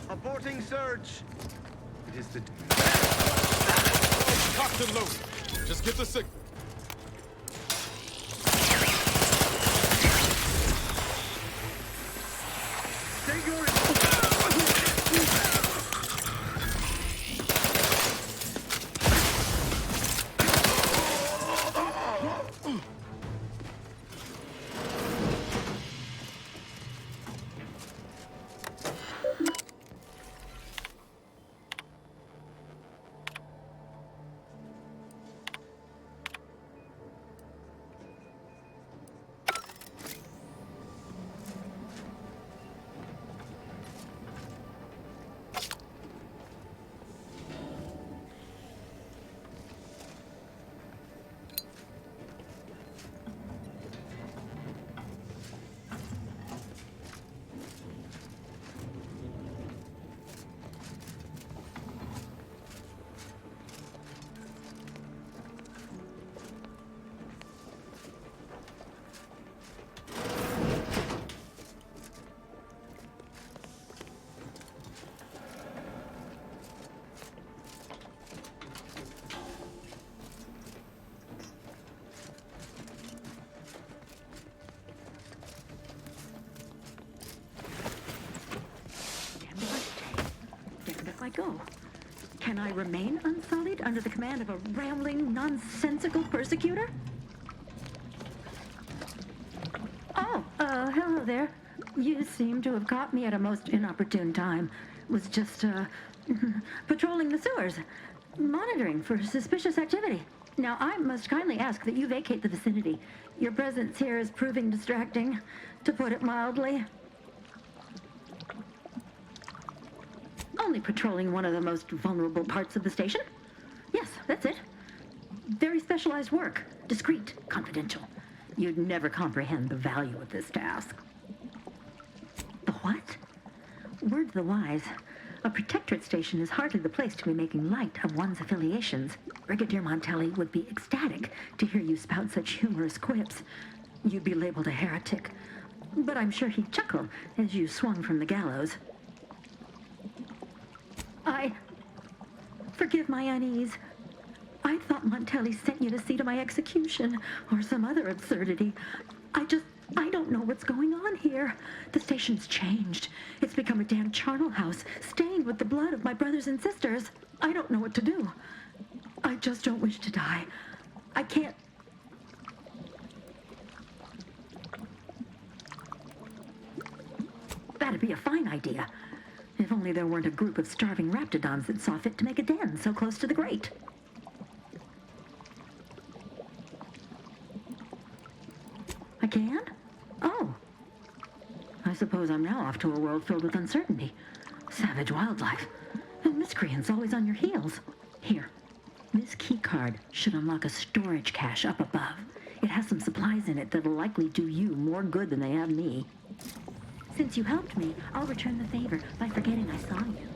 Aborting search. It is the... Cocked and loaded. Just get the signal. Take your... Go. Can I remain unsullied under the command of a rambling, nonsensical persecutor? Oh, hello there. You seem to have caught me at a most inopportune time. Was just, patrolling the sewers, monitoring for suspicious activity. Now, I must kindly ask that you vacate the vicinity. Your presence here is proving distracting, to put it mildly. Only patrolling one of the most vulnerable parts of the station? Yes, that's it. Very specialized work. Discreet, confidential. You'd never comprehend the value of this task. The what? Word to the wise. A protectorate station is hardly the place to be making light of one's affiliations. Brigadier Montelli would be ecstatic to hear you spout such humorous quips. You'd be labeled a heretic. But I'm sure he'd chuckle as you swung from the gallows. Forgive my unease. I thought Montelli sent you to see to my execution, or some other absurdity. I don't know what's going on here. The station's changed. It's become a damn charnel house, stained with the blood of my brothers and sisters. I don't know what to do. I just don't wish to die. I can't... That'd be a fine idea. If only there weren't a group of starving raptidons that saw fit to make a den so close to the grate. I can? Oh. I suppose I'm now off to a world filled with uncertainty. Savage wildlife. And miscreants always on your heels. Here. This key card should unlock a storage cache up above. It has some supplies in it that'll likely do you more good than they have me. Since you helped me, I'll return the favor by forgetting I saw you.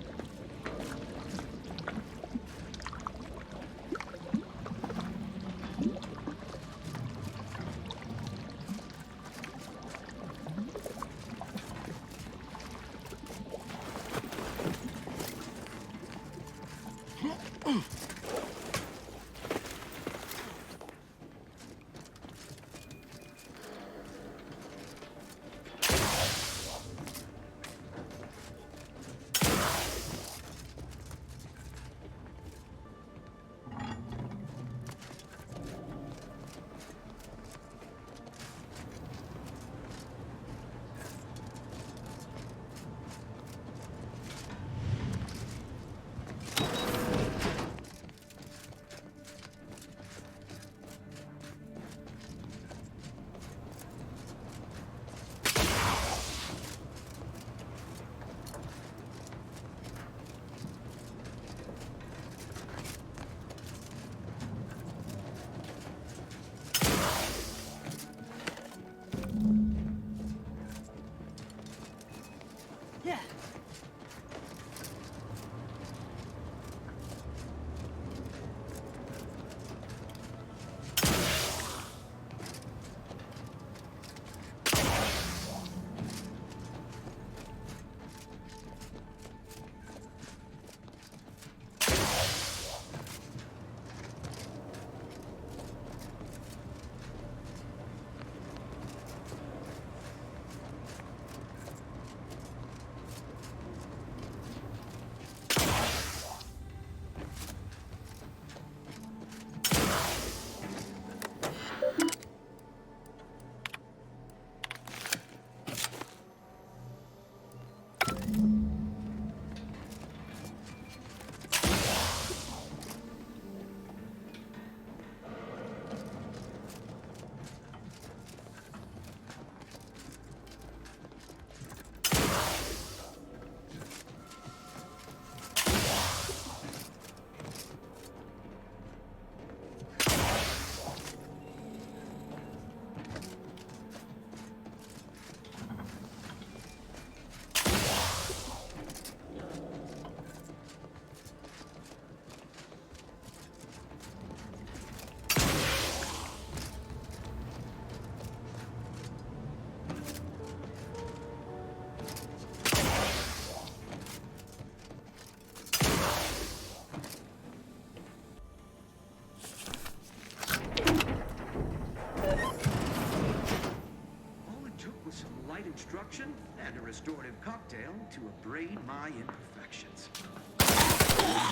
destruction and a restorative cocktail to abrade my imperfections.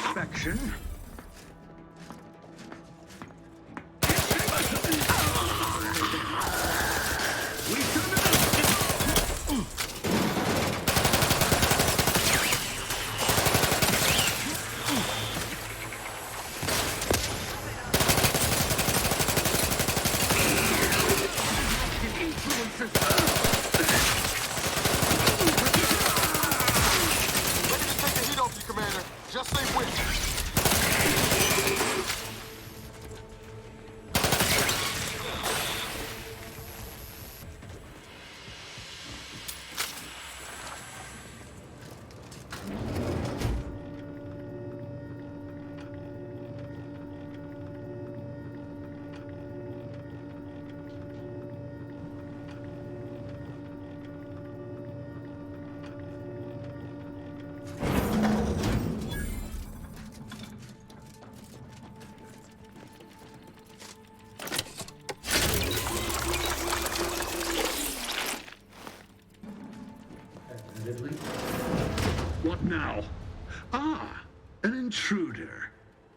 Inspection. What now? Ah, an intruder.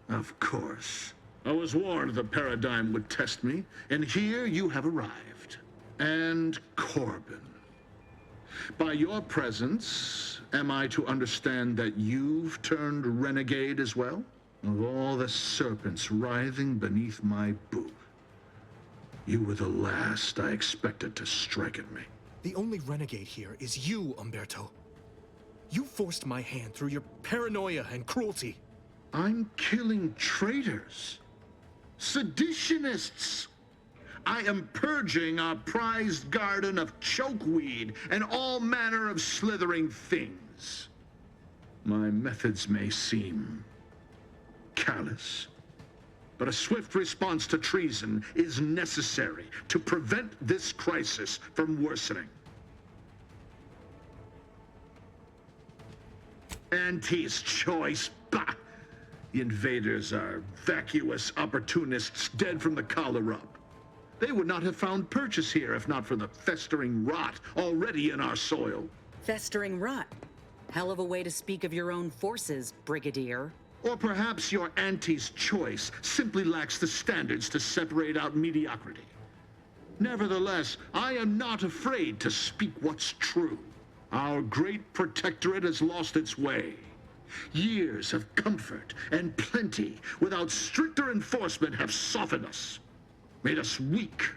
Of course. I was warned the paradigm would test me, and here you have arrived. And Corbin. By your presence, am I to understand that you've turned renegade as well? Of all the serpents writhing beneath my boot, you were the last I expected to strike at me. The only renegade here is you, Umberto. You forced my hand through your paranoia and cruelty. I'm killing traitors, seditionists. I am purging our prized garden of chokeweed and all manner of slithering things. My methods may seem callous, but a swift response to treason is necessary to prevent this crisis from worsening. Auntie's choice, bah! The invaders are vacuous opportunists dead from the collar up. They would not have found purchase here if not for the festering rot already in our soil. Festering rot? Hell of a way to speak of your own forces, Brigadier. Or perhaps your auntie's choice simply lacks the standards to separate out mediocrity. Nevertheless, I am not afraid to speak what's true. Our great protectorate has lost its way. Years of comfort and plenty without stricter enforcement have softened us, made us weak,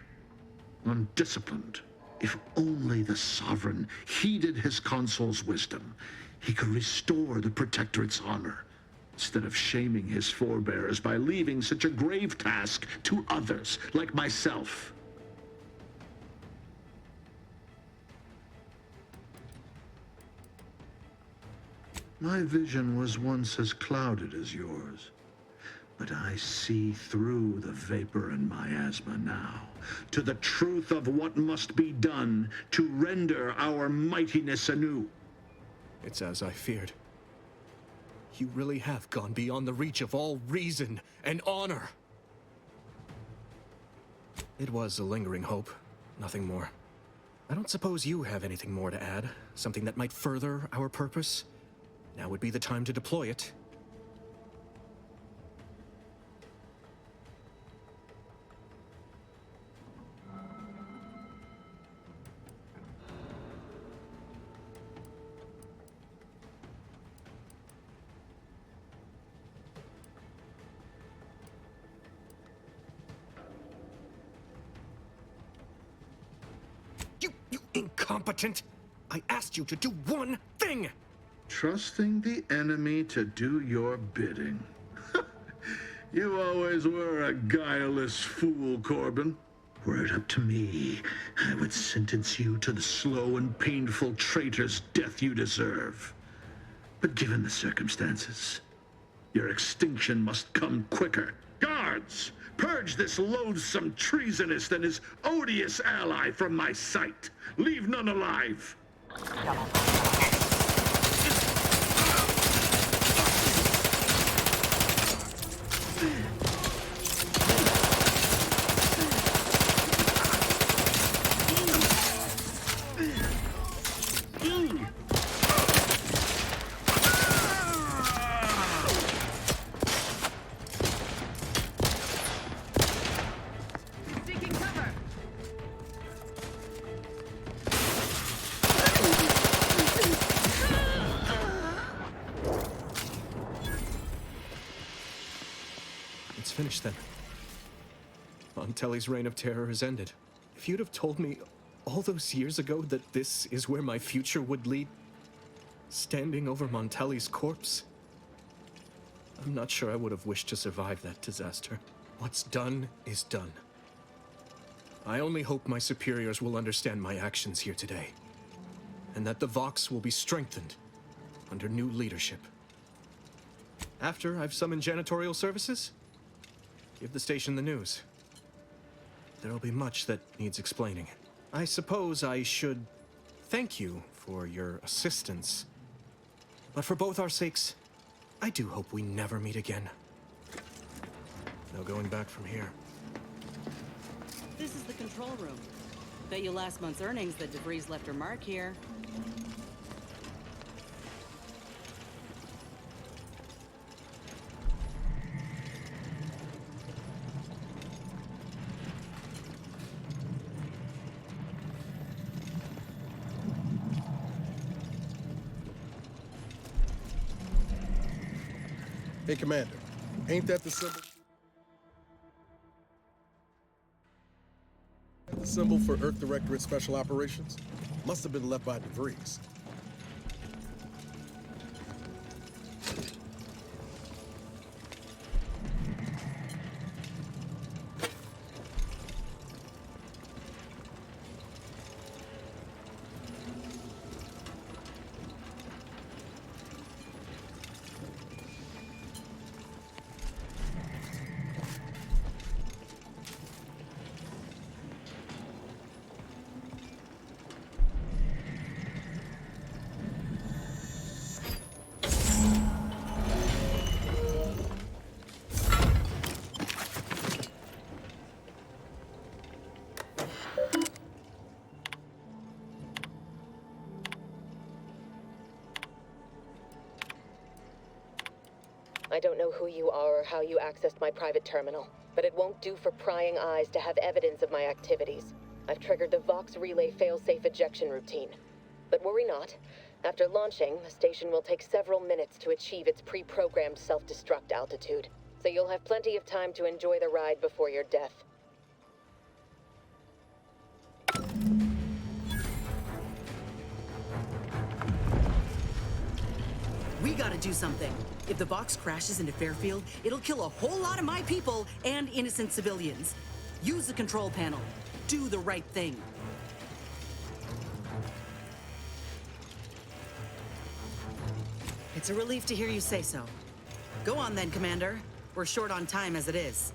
undisciplined. If only the Sovereign heeded his consul's wisdom, he could restore the protectorate's honor, instead of shaming his forebears by leaving such a grave task to others like myself. My vision was once as clouded as yours, but I see through the vapor and miasma now to the truth of what must be done to render our mightiness anew. It's as I feared. You really have gone beyond the reach of all reason and honor. It was a lingering hope, nothing more. I don't suppose you have anything more to add, something that might further our purpose? Now would be the time to deploy it. You incompetent! I asked you to do one thing! Trusting the enemy to do your bidding. You always were a guileless fool, Corbin. Were it up to me, I would sentence you to the slow and painful traitor's death you deserve. But given the circumstances, your extinction must come quicker. Guards, purge this loathsome treasonist and his odious ally from my sight. Leave none alive. finished then. Montelli's reign of terror has ended. If you'd have told me all those years ago that this is where my future would lead, standing over Montelli's corpse, I'm not sure I would have wished to survive that disaster. What's done is done. I only hope my superiors will understand my actions here today, and that the Vox will be strengthened under new leadership. After I've summoned janitorial services, give the station the news. There'll be much that needs explaining. I suppose I should thank you for your assistance, but for both our sakes, I do hope we never meet again. No going back from here. This is the control room. Bet you last month's earnings that DeVries left her mark here. Hey, Commander, ain't that the symbol? The symbol for Earth Directorate Special Operations? Must have been left by DeVries. I don't know who you are or how you accessed my private terminal, but it won't do for prying eyes to have evidence of my activities. I've triggered the Vox Relay failsafe ejection routine. But worry not. After launching, the station will take several minutes to achieve its pre-programmed self-destruct altitude, so you'll have plenty of time to enjoy the ride before your death. We gotta do something. If the Vox crashes into Fairfield, it'll kill a whole lot of my people and innocent civilians. Use the control panel. Do the right thing. It's a relief to hear you say so. Go on then, Commander. We're short on time as it is.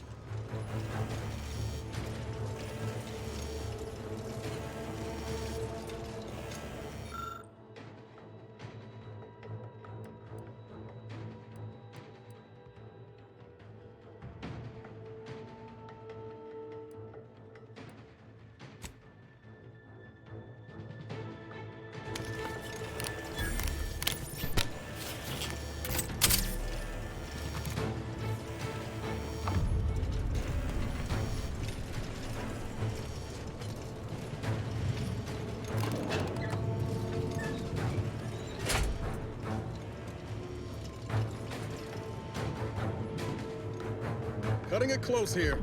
Cutting it close here.